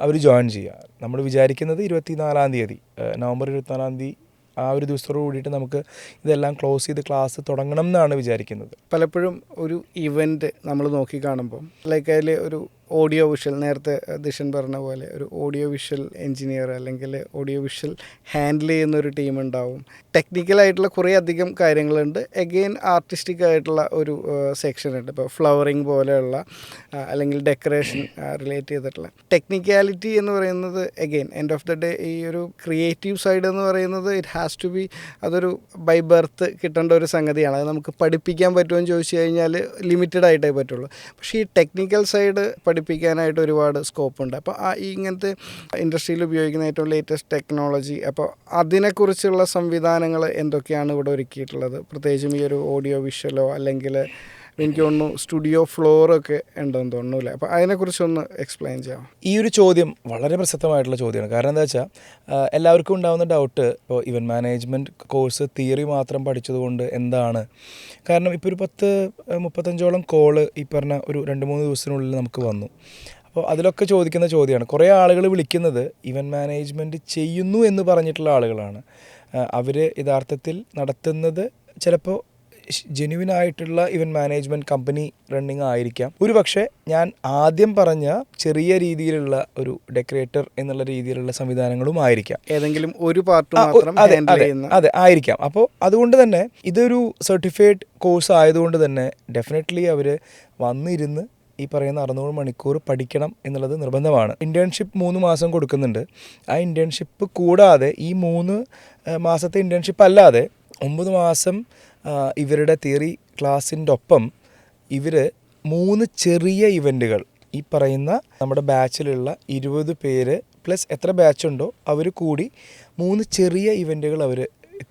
അവർ ജോയിൻ ചെയ്യുക. നമ്മൾ വിചാരിക്കുന്നത് 24-ാം തീയതി, നവംബർ 24-ാം തീയതി ആ ഒരു ദിവസത്തോട് കൂടിയിട്ട് നമുക്ക് ഇതെല്ലാം ക്ലോസ് ചെയ്ത് ക്ലാസ് തുടങ്ങണം എന്നാണ് വിചാരിക്കുന്നത്. പലപ്പോഴും ഒരു ഇവൻറ്റ് നമ്മൾ നോക്കി കാണുമ്പോൾ അതിൽ ഒരു ഓഡിയോ വിഷ്വൽ, നേരത്തെ ദിഷൻ പറഞ്ഞ പോലെ ഒരു ഓഡിയോ വിഷ്വൽ എൻജിനീയർ അല്ലെങ്കിൽ ഓഡിയോ വിഷ്വൽ ഹാൻഡിൽ ചെയ്യുന്ന ഒരു ടീം ഉണ്ടാവും. ടെക്നിക്കലായിട്ടുള്ള കുറേ അധികം കാര്യങ്ങളുണ്ട്. എഗെയിൻ ആർട്ടിസ്റ്റിക് ആയിട്ടുള്ള ഒരു സെക്ഷൻ ഉണ്ട്. ഇപ്പോൾ ഫ്ലവറിങ് പോലെയുള്ള അല്ലെങ്കിൽ ഡെക്കറേഷൻ റിലേറ്റ് ചെയ്തിട്ടുള്ള ടെക്നിക്കാലിറ്റി എന്ന് പറയുന്നത് again end of the day ഈ ഒരു ക്രിയേറ്റീവ് സൈഡ് എന്ന് പറയുന്നത് ഇറ്റ് ഹാസ് ടു ബി, അതൊരു ബൈ ബർത്ത് കിട്ടേണ്ട ഒരു സംഗതിയാണ്. അത് നമുക്ക് പഠിപ്പിക്കാൻ പറ്റുമെന്ന് ചോദിച്ചു കഴിഞ്ഞാൽ ലിമിറ്റഡ് ആയിട്ടേ പറ്റുള്ളൂ. പക്ഷേ ഈ ടെക്നിക്കൽ സൈഡ് പഠിപ്പിക്കാനായിട്ട് ഒരുപാട് സ്കോപ്പ് ഉണ്ട്. അപ്പോൾ ഈ ഇങ്ങനത്തെ ഇൻഡസ്ട്രിയിൽ ഉപയോഗിക്കുന്ന ഏറ്റവും ലേറ്റസ്റ്റ് ടെക്നോളജി, അപ്പോൾ അതിനെക്കുറിച്ചുള്ള സംവിധാനങ്ങൾ എന്തൊക്കെയാണ് ഇവിടെ ഒരുക്കിയിട്ടുള്ളത്? പ്രത്യേകിച്ചും ഈ ഒരു ഓഡിയോ വിഷ്വലോ അല്ലെങ്കിൽ എനിക്ക് തോന്നുന്നു സ്റ്റുഡിയോ ഫ്ലോറൊക്കെ ഉണ്ടെന്ന് തോന്നുന്നില്ല. അപ്പോൾ അതിനെക്കുറിച്ചൊന്ന് എക്സ്പ്ലെയിൻ ചെയ്യാം. ഈ ഒരു ചോദ്യം വളരെ പ്രസക്തമായിട്ടുള്ള ചോദ്യമാണ്. കാരണം എന്താ വെച്ചാൽ എല്ലാവർക്കും ഉണ്ടാകുന്ന ഡൗട്ട്, ഇപ്പോൾ ഇവൻറ്റ് മാനേജ്മെൻറ്റ് കോഴ്സ് തിയറി മാത്രം പഠിച്ചതുകൊണ്ട് എന്താണ്? കാരണം ഇപ്പോൾ ഒരു 35ഓളം കോള് ഈ പറഞ്ഞ ഒരു 2-3 ദിവസത്തിനുള്ളിൽ നമുക്ക് വന്നു. അപ്പോൾ അതിലൊക്കെ ചോദിക്കുന്ന ചോദ്യമാണ്. കുറേ ആളുകൾ വിളിക്കുന്നത് ഇവൻറ്റ് മാനേജ്മെൻറ്റ് ചെയ്യുന്നു എന്ന് പറഞ്ഞിട്ടുള്ള ആളുകളാണ്. അവർ യഥാർത്ഥത്തിൽ നടത്തുന്നത് ചിലപ്പോൾ ജെന്യുവിനായിട്ടുള്ള ഇവൻറ്റ് മാനേജ്മെൻറ്റ് കമ്പനി റണ്ണിങ് ആയിരിക്കാം. പക്ഷേ ഞാൻ ആദ്യം പറഞ്ഞ ചെറിയ രീതിയിലുള്ള ഒരു ഡെക്കറേറ്റർ എന്നുള്ള രീതിയിലുള്ള സംവിധാനങ്ങളും ആയിരിക്കാം. ഏതെങ്കിലും ഒരു പാർട്ട് മാത്രം അതെ ആയിരിക്കാം. അപ്പോൾ അതുകൊണ്ട് തന്നെ ഇതൊരു സർട്ടിഫൈഡ് കോഴ്സ് ആയതുകൊണ്ട് തന്നെ ഡെഫിനറ്റ്ലി അവർ വന്നിരുന്ന് ഈ പറയുന്ന 600 മണിക്കൂർ പഠിക്കണം എന്നുള്ളത് നിർബന്ധമാണ്. ഇൻറ്റേൺഷിപ്പ് 3 മാസം കൊടുക്കുന്നുണ്ട്. ആ ഇൻറ്റേൺഷിപ്പ് കൂടാതെ ഈ 3 മാസത്തെ ഇൻറ്റേൺഷിപ്പ് അല്ലാതെ 9 മാസം ഇവരുടെ തിയറി ക്ലാസ്സിൻ്റെ ഒപ്പം ഇവർ 3 ചെറിയ ഇവൻറ്റുകൾ, ഈ പറയുന്ന നമ്മുടെ ബാച്ചിലുള്ള 20 പേര് പ്ലസ് എത്ര ബാച്ചുണ്ടോ അവർ കൂടി 3 ചെറിയ ഇവൻറ്റുകൾ അവർ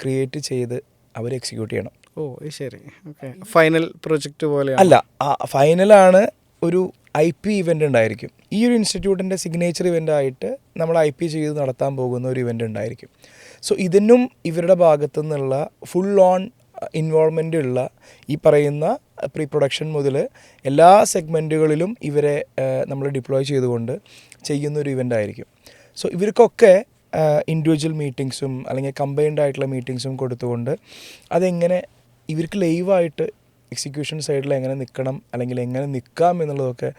ക്രിയേറ്റ് ചെയ്ത് അവർ എക്സിക്യൂട്ട് ചെയ്യണം. ശരി, ഓക്കെ. ഫൈനൽ പ്രൊജക്റ്റ് പോലെ അല്ല, ഫൈനലാണ് ഒരു IP ഇവൻ്റ് ഉണ്ടായിരിക്കും. ഈ ഒരു ഇൻസ്റ്റിറ്റ്യൂട്ടിൻ്റെ സിഗ്നേച്ചർ ഇവൻ്റായിട്ട് നമ്മൾ IP ചെയ്ത് നടത്താൻ പോകുന്ന ഒരു ഇവൻ്റ് ഉണ്ടായിരിക്കും. സോ ഇതിനും ഇവരുടെ ഭാഗത്തു നിന്നുള്ള ഫുൾ ഓൺ ഇൻവോൾവ്മെൻ്റ് ഉള്ള ഈ പറയുന്ന പ്രീ പ്രൊഡക്ഷൻ മുതൽ എല്ലാ സെഗ്മെൻറ്റുകളിലും ഇവരെ നമ്മൾ ഡിപ്ലോയ് ചെയ്തുകൊണ്ട് ചെയ്യുന്നൊരു ഇവൻ്റ് ആയിരിക്കും. സോ ഇവർക്കൊക്കെ ഇൻഡിവിജ്വൽ മീറ്റിങ്സും അല്ലെങ്കിൽ കമ്പൈൻഡ് ആയിട്ടുള്ള മീറ്റിങ്സും കൊടുത്തുകൊണ്ട് അതെങ്ങനെ ഇവർക്ക് ലൈവായിട്ട് എക്സിക്യൂഷൻ സൈഡിൽ എങ്ങനെ നിൽക്കണം അല്ലെങ്കിൽ എങ്ങനെ നിൽക്കാം എന്നുള്ളതൊക്കെ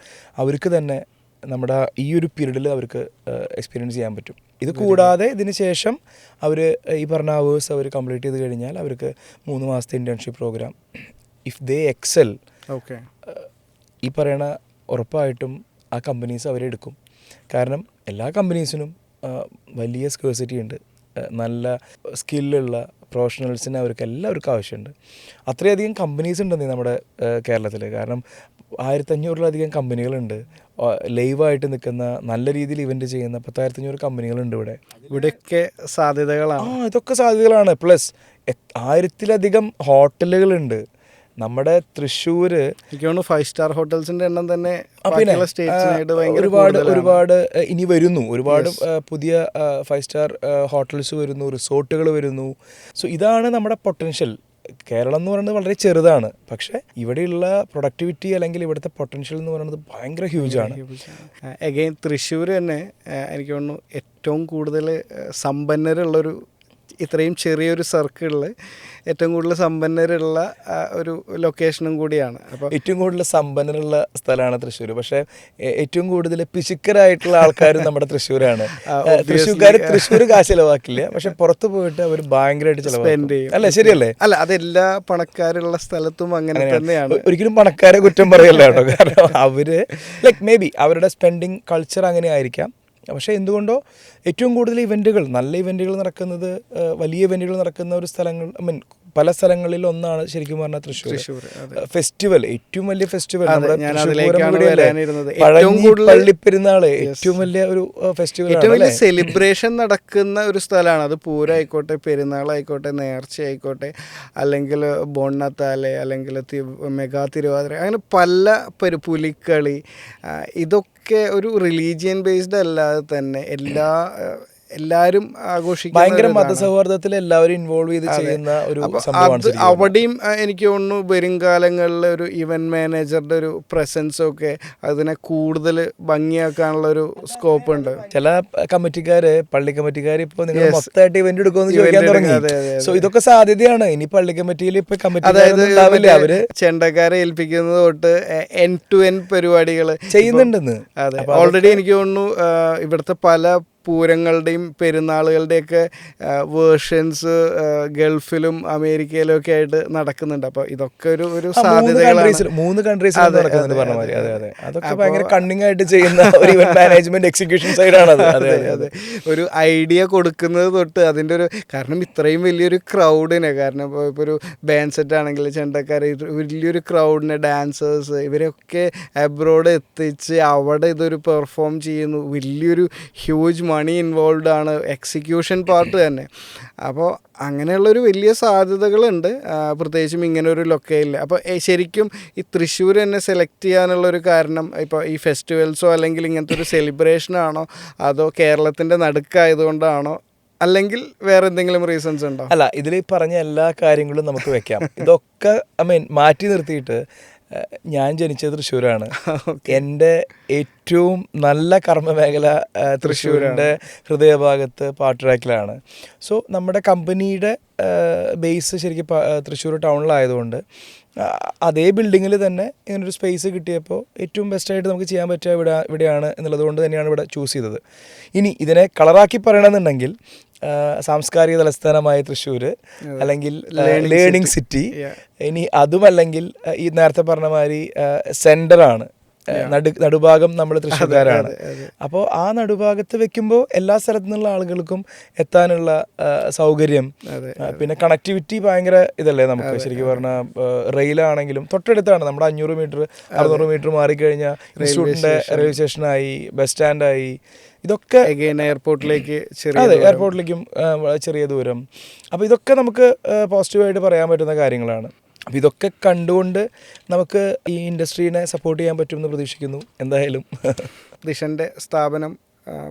അവർക്ക് തന്നെ നമ്മുടെ ഈ ഒരു പീരീഡിൽ അവർക്ക് എക്സ്പീരിയൻസ് ചെയ്യാൻ പറ്റും. ഇത് കൂടാതെ ഇതിന് ശേഷം അവർ ഈ പറഞ്ഞ അവേഴ്സ് അവർ കംപ്ലീറ്റ് ചെയ്ത് കഴിഞ്ഞാൽ അവർക്ക് 3 മാസത്തെ internship programme, if they excel, ഈ പറയണ ഉറപ്പായിട്ടും ആ കമ്പനീസ് അവരെ എടുക്കും. കാരണം എല്ലാ കമ്പനീസിനും വലിയ സ്കേഴ്സിറ്റി ഉണ്ട്. നല്ല സ്കില്ലുള്ള പ്രൊഫഷണൽസിനെ അവർക്ക് എല്ലാവർക്കും ആവശ്യമുണ്ട്. അത്രയധികം കമ്പനീസ് ഉണ്ടെന്നേ നമ്മുടെ കേരളത്തിൽ. കാരണം 1500-ലധികം കമ്പനികളുണ്ട്. ലൈവായിട്ട് നിൽക്കുന്ന നല്ല രീതിയിൽ ഇവൻറ്റ് ചെയ്യുന്ന 10,500 കമ്പനികളുണ്ട് ഇവിടെയൊക്കെ സാധ്യതകളാണ്. ഇതൊക്കെ സാധ്യതകളാണ്. പ്ലസ് 1000-ലധികം ഹോട്ടലുകളുണ്ട്. നമ്മുടെ തൃശ്ശൂർ 5 സ്റ്റാർ ഹോട്ടൽസിൻ്റെ എണ്ണം തന്നെ ഒരുപാട് ഇനി വരുന്നു. ഒരുപാട് പുതിയ 5 സ്റ്റാർ ഹോട്ടൽസ് വരുന്നു, റിസോർട്ടുകൾ വരുന്നു. സോ ഇതാണ് നമ്മുടെ പൊട്ടൻഷ്യൽ. കേരളം എന്ന് പറയുന്നത് വളരെ ചെറുതാണ്, പക്ഷേ ഇവിടെയുള്ള പ്രൊഡക്ടിവിറ്റി അല്ലെങ്കിൽ ഇവിടുത്തെ പൊട്ടൻഷ്യൽ എന്ന് പറയുന്നത് ഭയങ്കര ഹ്യൂജാണ്. അഗെയിൻ തൃശ്ശൂർ തന്നെ എനിക്ക് തോന്നുന്നു ഏറ്റവും കൂടുതൽ സമ്പന്നരുള്ളൊരു ഇത്രയും ചെറിയൊരു സർക്കിളിൽ ഏറ്റവും കൂടുതൽ സമ്പന്നരുള്ള ഒരു ലൊക്കേഷനും കൂടിയാണ്. അപ്പോൾ ഏറ്റവും കൂടുതൽ സമ്പന്നരുള്ള സ്ഥലമാണ് തൃശ്ശൂർ. പക്ഷേ ഏറ്റവും കൂടുതൽ പിശുക്കരായിട്ടുള്ള ആൾക്കാരും നമ്മുടെ തൃശ്ശൂരാണ്. തൃശ്ശൂർക്കാർ തൃശ്ശൂർ കാശ് ചിലവാക്കില്ല, പക്ഷെ പുറത്ത് പോയിട്ട് അവർ ഭയങ്കരമായിട്ട് സ്പെൻഡ് ചെയ്യും. അല്ലേ, ശരിയല്ലേ? അല്ല, അതെല്ലാ പണക്കാരുള്ള സ്ഥലത്തും അങ്ങനെ തന്നെയാണ്. ഒരിക്കലും പണക്കാരെ കുറ്റം പറയല്ല കേട്ടോ. കാരണം അവര് മേ ബി അവരുടെ സ്പെൻഡിങ് കൾച്ചർ അങ്ങനെ ആയിരിക്കാം. പക്ഷേ എന്തുകൊണ്ടോ ഏറ്റവും കൂടുതൽ ഇവൻറ്റുകൾ, നല്ല ഇവൻറ്റുകൾ നടക്കുന്നത്, വലിയ ഇവൻറ്റുകൾ നടക്കുന്ന ഒരു സ്ഥലങ്ങൾ, പല സ്ഥലങ്ങളിൽ ഒന്നാണ് ശരിക്കും പറഞ്ഞാൽ തൃശ്ശൂർ. ഫെസ്റ്റിവൽ, ഏറ്റവും വലിയ ഫെസ്റ്റിവൽ പള്ളിപ്പെരുന്നാള് ഏറ്റവും വലിയ ഒരു ഫെസ്റ്റിവൽ, ഏറ്റവും വലിയ സെലിബ്രേഷൻ നടക്കുന്ന ഒരു സ്ഥലമാണ് അത്. പൂരമായിക്കോട്ടെ, പെരുന്നാളായിക്കോട്ടെ, നേർച്ച ആയിക്കോട്ടെ, അല്ലെങ്കിൽ ബോണ്ണത്താലെ, അല്ലെങ്കിൽ മെഗാ തിരുവാതിര, അങ്ങനെ പല പുലിക്കളി, ഇതൊക്കെ ഒരു റിലീജിയൻ ബേസ്ഡ് അല്ലാതെ തന്നെ എല്ലാവരും ആഘോഷിക്കുന്ന, ഭയങ്കര മതസൗഹാർദ്ദത്തിൽ എല്ലാവരും ഇൻവോൾവ് ചെയ്ത് ചെയ്യുന്ന ഒരു സംഭവമാണ്. അവിടെയും എനിക്ക് തോന്നുന്നു വരും കാലങ്ങളിൽ ഒരു ഇവന്റ് മാനേജറുടെ ഒരു പ്രസൻസ് ഒക്കെ അതിനെ കൂടുതൽ ഭംഗിയാക്കാനുള്ള ഒരു സ്കോപ്പ് ഉണ്ട്. ചില കമ്മിറ്റിക്കാര്, പള്ളി കമ്മിറ്റിക്കാർ ഇപ്പോൾ നിങ്ങൾ മൊത്തമായിട്ട് ഇവന്റ് എടുക്കുമെന്ന് ചോദിക്കാൻ തുടങ്ങി. സോ ഇതൊക്കെ സാധ്യതയാണ്. ഇനി പള്ളി കമ്മിറ്റിയിൽ ഇപ്പൊ കമ്മിറ്റി അവര് ചെണ്ടക്കാരെ ഏൽപ്പിക്കുന്നത് തൊട്ട് എൻ ടു എൻ പരിപാടികൾ ചെയ്യുന്നുണ്ടെന്ന്. അതെ, ഓൾറെഡി എനിക്ക് തോന്നുന്നു ഇവിടുത്തെ പല പൂരങ്ങളുടെയും പെരുന്നാളുകളുടെയൊക്കെ വേർഷൻസ് ഗൾഫിലും അമേരിക്കയിലും ഒക്കെ ആയിട്ട് നടക്കുന്നുണ്ട്. അപ്പോൾ ഇതൊക്കെ ഒരു സാധ്യതകളാണ്. 3 കൺട്രീസിൽ നടക്കുന്നുണ്ട് പറഞ്ഞ മാതിരി. അതെ അതെ, അതൊക്കെ ഭയങ്കര കണ്ണിങ് ആയിട്ട് ചെയ്യുന്ന ഒരു ഇവന്റ് മാനേജ്മെന്റ് എക്സിക്യൂഷൻ സൈഡാണ് അത്. അതെ അതെ, ഒരു ഐഡിയ കൊടുക്കുന്നത് തൊട്ട് അതിൻ്റെ ഒരു, കാരണം ഇത്രയും വലിയൊരു ക്രൗഡിനെ, കാരണം ഇപ്പോൾ ഒരു ബാൻഡ് സെറ്റ് ആണെങ്കിൽ ചെണ്ടക്കാർ, വലിയൊരു ക്രൗഡിനെ, ഡാൻസേഴ്സ്, ഇവരൊക്കെ അബ്രോഡ് എത്തിച്ച് അവിടെ ഇതൊരു പെർഫോം ചെയ്യുന്നു. വലിയൊരു ഹ്യൂജ് മണി ഇൻവോൾവ് ആണ്, എക്സിക്യൂഷൻ പാർട്ട് തന്നെ. അപ്പോൾ അങ്ങനെയുള്ളൊരു വലിയ സാധ്യതകളുണ്ട്, പ്രത്യേകിച്ചും ഇങ്ങനെ ഒരു ലൊക്കേഷനിൽ. അപ്പോൾ ശരിക്കും ഈ തൃശ്ശൂർ തന്നെ സെലക്ട് ചെയ്യാനുള്ളൊരു കാരണം ഇപ്പോൾ ഈ ഫെസ്റ്റിവൽസോ അല്ലെങ്കിൽ ഇങ്ങനത്തെ ഒരു സെലിബ്രേഷനാണോ, അതോ കേരളത്തിൻ്റെ നടുക്കായതുകൊണ്ടാണോ, അല്ലെങ്കിൽ വേറെ എന്തെങ്കിലും റീസൺസ് ഉണ്ടോ? അല്ല, ഇതിൽ പറഞ്ഞ എല്ലാ കാര്യങ്ങളും നമുക്ക് വെക്കാം. ഇതൊക്കെ മാറ്റി നിർത്തിയിട്ട് ഞാൻ ജനിച്ചത് തൃശ്ശൂരാണ്. എൻ്റെ ഏറ്റവും നല്ല കർമ്മമേഖല തൃശ്ശൂരിൻ്റെ ഹൃദയഭാഗത്ത് പാട്ട്രാക്കിലാണ്. സോ നമ്മുടെ കമ്പനിയുടെ ബേസ് ശരിക്കും തൃശ്ശൂർ ടൗണിലായതുകൊണ്ട് അതേ ബിൽഡിങ്ങിൽ തന്നെ ഇങ്ങനൊരു സ്പേസ് കിട്ടിയപ്പോൾ ഏറ്റവും ബെസ്റ്റായിട്ട് നമുക്ക് ചെയ്യാൻ പറ്റുക ഇവിടെയാണ് എന്നുള്ളത് കൊണ്ട് തന്നെയാണ് ഇവിടെ ചൂസ് ചെയ്തത്. ഇനി ഇതിനെ കളറാക്കി പറയണമെന്നുണ്ടെങ്കിൽ സാംസ്കാരിക തലസ്ഥാനമായ തൃശ്ശൂർ, അല്ലെങ്കിൽ ലേണിംഗ് സിറ്റി, ഇനി അതുമല്ലെങ്കിൽ ഈ നേരത്തെ പറഞ്ഞ മാതിരി സെൻറ്ററാണ്, നടുഭാഗം നമ്മൾ തൃശ്ശൂർക്കാരാണ്. അപ്പോൾ ആ നടുഭാഗത്ത് വെക്കുമ്പോൾ എല്ലാ സ്ഥലത്തു നിന്നുള്ള ആളുകൾക്കും എത്താനുള്ള സൗകര്യം, പിന്നെ കണക്ടിവിറ്റി ഭയങ്കര ഇതല്ലേ നമുക്ക്. ശരിക്കും പറഞ്ഞാൽ റെയിലാണെങ്കിലും തൊട്ടടുത്താണ്, നമ്മുടെ 500 മീറ്റർ 600 മീറ്റർ മാറിക്കഴിഞ്ഞാൽ ഇൻസ്റ്റിറ്റ്യൂട്ടിൻ്റെ റെയിൽവേ സ്റ്റേഷനായി, ബസ് സ്റ്റാൻഡായി, ഇതൊക്കെ എയർപോർട്ടിലേക്ക്, അതെ എയർപോർട്ടിലേക്കും ചെറിയ ദൂരം. അപ്പോൾ ഇതൊക്കെ നമുക്ക് പോസിറ്റീവായിട്ട് പറയാൻ പറ്റുന്ന കാര്യങ്ങളാണ്. അപ്പോൾ ഇതൊക്കെ കണ്ടുകൊണ്ട് നമുക്ക് ഈ ഇൻഡസ്ട്രീനെ സപ്പോർട്ട് ചെയ്യാൻ പറ്റുമെന്ന് പ്രതീക്ഷിക്കുന്നു. എന്തായാലും ദിഷൻ്റെ സ്ഥാപനം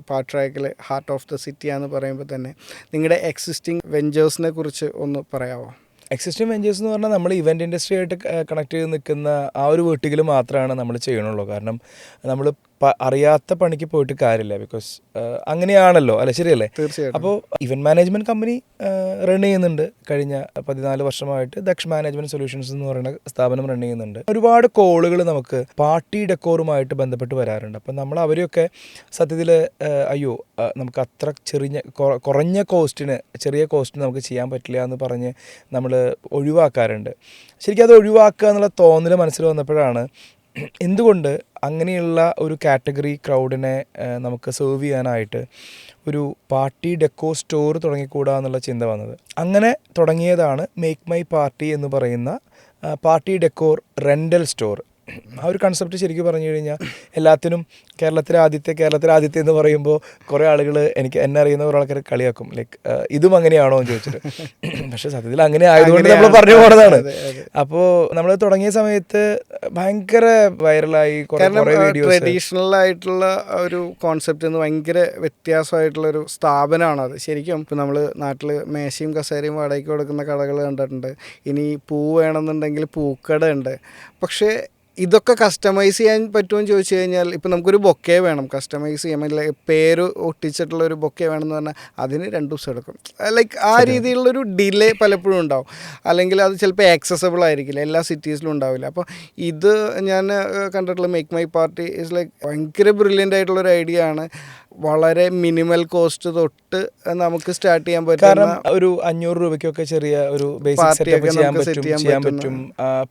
പാട്ട്രാക്കിൽ ഹാർട്ട് ഓഫ് ദ സിറ്റിയാന്ന് പറയുമ്പോൾ തന്നെ നിങ്ങളുടെ എക്സിസ്റ്റിംഗ് വെഞ്ചേഴ്സിനെ കുറിച്ച് ഒന്ന് പറയാമോ? എക്സിസ്റ്റിംഗ് വെഞ്ചേഴ്സ് എന്ന് പറഞ്ഞാൽ നമ്മൾ ഇവൻറ്റ് ഇൻഡസ്ട്രി ആയിട്ട് കണക്ട് ചെയ്ത് നിൽക്കുന്ന ആ ഒരു വേർട്ടിക്കൽ മാത്രമാണ് നമ്മൾ ചെയ്യണുള്ളൂ. കാരണം നമ്മൾ അറിയാത്ത പണിക്ക് പോയിട്ട് കാര്യമില്ല. ബിക്കോസ് അങ്ങനെയാണല്ലോ, അല്ലെ? ശരിയല്ലേ? തീർച്ചയായിട്ടും. അപ്പോൾ ഇവൻറ്റ് മാനേജ്മെൻറ്റ് കമ്പനി റൺ ചെയ്യുന്നുണ്ട്. കഴിഞ്ഞ 14 വർഷമായിട്ട് ദക്ഷ് മാനേജ്മെൻറ്റ് സൊല്യൂഷൻസ് എന്ന് പറയുന്ന സ്ഥാപനം റൺ ചെയ്യുന്നുണ്ട്. ഒരുപാട് കോളുകൾ നമുക്ക് പാർട്ടി ഡെക്കോറുമായിട്ട് ബന്ധപ്പെട്ട് വരാറുണ്ട്. അപ്പം നമ്മൾ അവരെയൊക്കെ സത്യത്തിൽ അയ്യോ നമുക്ക് അത്ര കുറഞ്ഞ കോസ്റ്റിന്, ചെറിയ കോസ്റ്റിന് നമുക്ക് ചെയ്യാൻ പറ്റില്ല എന്ന് പറഞ്ഞ് നമ്മൾ ഒഴിവാക്കാറുണ്ട്. ശരിക്കും അത് ഒഴിവാക്കുക എന്നുള്ള തോന്നൽ മനസ്സിൽ വന്നപ്പോഴാണ് എന്തുകൊണ്ട് അങ്ങനെയുള്ള ഒരു കാറ്റഗറി ക്രൗഡിനെ നമുക്ക് സെർവ് ചെയ്യാനായിട്ട് ഒരു പാർട്ടി ഡെക്കോ സ്റ്റോർ തുടങ്ങിക്കൂടാ എന്നുള്ള ചിന്ത വന്നത്. അങ്ങനെ തുടങ്ങിയതാണ് മേക്ക് മൈ പാർട്ടി എന്ന് പറയുന്ന പാർട്ടി ഡെക്കോർ റെൻ്റൽ സ്റ്റോർ. ആ ഒരു കൺസെപ്റ്റ് ശരിക്കും പറഞ്ഞു കഴിഞ്ഞാൽ എല്ലാത്തിനും കേരളത്തിലെ ആദ്യത്തെ എന്ന് പറയുമ്പോൾ കുറേ ആളുകൾ എന്നെ അറിയുന്ന കുറേ ആൾക്കാർ കളിയാക്കും, ലൈക്ക് ഇതും അങ്ങനെയാണോ എന്ന് ചോദിച്ചിട്ട്. പക്ഷേ സത്യത്തിൽ അങ്ങനെ ആയതുകൊണ്ട് നമ്മൾ പറഞ്ഞു പോണതാണ്. അപ്പോൾ നമ്മൾ തുടങ്ങിയ സമയത്ത് ഭയങ്കര വൈറലായി കുറേ വീഡിയോസ്. ട്രഡീഷണൽ ആയിട്ടുള്ള ഒരു കോൺസെപ്റ്റ് എന്ന് ഭയങ്കര വ്യത്യാസമായിട്ടുള്ളൊരു സ്ഥാപനമാണത്. ശരിക്കും ഇപ്പം നമ്മൾ നാട്ടിൽ മേശയും കസേരയും വാടകയ്ക്ക് കൊടുക്കുന്ന കടകൾ കണ്ടിട്ടുണ്ട്. ഇനി പൂ വേണമെന്നുണ്ടെങ്കിൽ പൂക്കട ഉണ്ട്. പക്ഷേ ഇതൊക്കെ കസ്റ്റമൈസ് ചെയ്യാൻ പറ്റുമെന്ന് ചോദിച്ചു കഴിഞ്ഞാൽ ഇപ്പോൾ നമുക്കൊരു ബൊക്കെ വേണം, കസ്റ്റമൈസ് ചെയ്യാൻ പറ്റില്ല, പേര് ഒട്ടിച്ചിട്ടുള്ള ഒരു ബൊക്കെ വേണമെന്ന് പറഞ്ഞാൽ അതിന് 2 ദിവസം എടുക്കും. ലൈക്ക് ആ രീതിയിലുള്ളൊരു ഡിലേ പലപ്പോഴും ഉണ്ടാവും. അല്ലെങ്കിൽ അത് ചിലപ്പോൾ ആക്സസബിൾ ആയിരിക്കില്ല, എല്ലാ സിറ്റീസിലും ഉണ്ടാവില്ല. അപ്പോൾ ഇത് ഞാൻ കണ്ടിട്ടുള്ള make my party is like ഭയങ്കര ബ്രില്യൻ്റ് ആയിട്ടുള്ളൊരു ഐഡിയ ആണ്. വളരെ മിനിമൽ കോസ്റ്റ് തൊട്ട് നമുക്ക് സ്റ്റാർട്ട് ചെയ്യാൻ പറ്റും. കാരണം ഒരു 500 രൂപയ്ക്കൊക്കെ ചെറിയ ഒരു ബേസിക് സെറ്റപ്പ് ചെയ്യാൻ പറ്റും.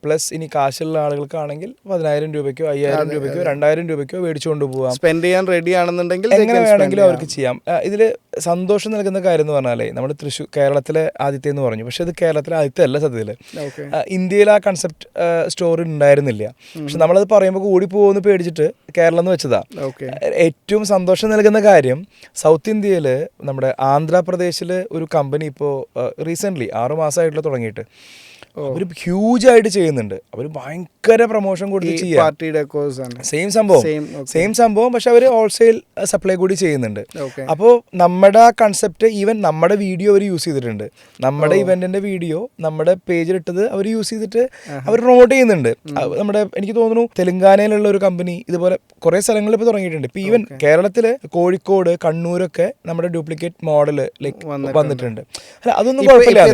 പ്ലസ് ഇനി കാശുള്ള ആളുകൾക്കാണെങ്കിൽ 10,000 രൂപയ്ക്കോ 5,000 രൂപയ്ക്കോ 2,000 രൂപയ്ക്കോ മേടിച്ചുകൊണ്ട് പോകാം. സ്പെൻഡ് ചെയ്യാൻ റെഡി ആണെന്നുണ്ടെങ്കിൽ എങ്ങനെ വേണമെങ്കിലും അവർക്ക് ചെയ്യാം. ഇതിൽ സന്തോഷം നൽകുന്ന കാര്യം എന്ന് പറഞ്ഞാലേ, നമ്മൾ തൃശ്ശൂർ കേരളത്തിലെ ആദ്യത്തെ എന്ന് പറഞ്ഞു, പക്ഷെ അത് കേരളത്തിലെ ആദ്യത്തെ അല്ല സത്യത്തിൽ. ഇന്ത്യയിൽ ആ കൺസെപ്റ്റ് സ്റ്റോർ ഉണ്ടായിരുന്നില്ല. പക്ഷെ നമ്മളത് പറയുമ്പോൾ കൂടി പോകുമെന്ന് പേടിച്ചിട്ട് കേരളം എന്ന് വെച്ചതാ. ഏറ്റവും സന്തോഷം നൽകുന്ന കാര്യം, സൗത്ത് ഇന്ത്യയിൽ നമ്മുടെ ആന്ധ്രാപ്രദേശിൽ ഒരു കമ്പനി ഇപ്പോൾ റീസെൻ്റ്ലി 6 മാസമായിട്ടുള്ള തുടങ്ങിയിട്ട് അവർ ഹ്യൂജ് ആയിട്ട് ചെയ്യുന്നുണ്ട്. അവർ ഭയങ്കര പ്രൊമോഷൻ കൊടുത്ത് ചെയ്യാം. സെയിം സംഭവം പക്ഷെ അവർ ഹോൾസെയിൽ സപ്ലൈ കൂടി ചെയ്യുന്നുണ്ട്. അപ്പോൾ നമ്മുടെ ആ കൺസെപ്റ്റ് ഈവൻ നമ്മുടെ വീഡിയോ അവർ യൂസ് ചെയ്തിട്ടുണ്ട്. നമ്മുടെ ഇവന്റിന്റെ വീഡിയോ നമ്മുടെ പേജിലിട്ടത് അവർ യൂസ് ചെയ്തിട്ട് അവർ പ്രൊമോട്ട് ചെയ്യുന്നുണ്ട്. നമ്മുടെ എനിക്ക് തോന്നുന്നു തെലങ്കാനയിലുള്ള ഒരു കമ്പനി ഇതുപോലെ കുറെ സ്ഥലങ്ങളിൽ ഇപ്പോൾ തുടങ്ങിയിട്ടുണ്ട്. ഇപ്പൊ ഈവൻ കേരളത്തില് കോഴിക്കോട്, കണ്ണൂരൊക്കെ നമ്മുടെ ഡ്യൂപ്ലിക്കേറ്റ് മോഡല് ലൈക്ക് വന്നിട്ടുണ്ട്. അല്ല, അതൊന്നും കുഴപ്പമില്ല.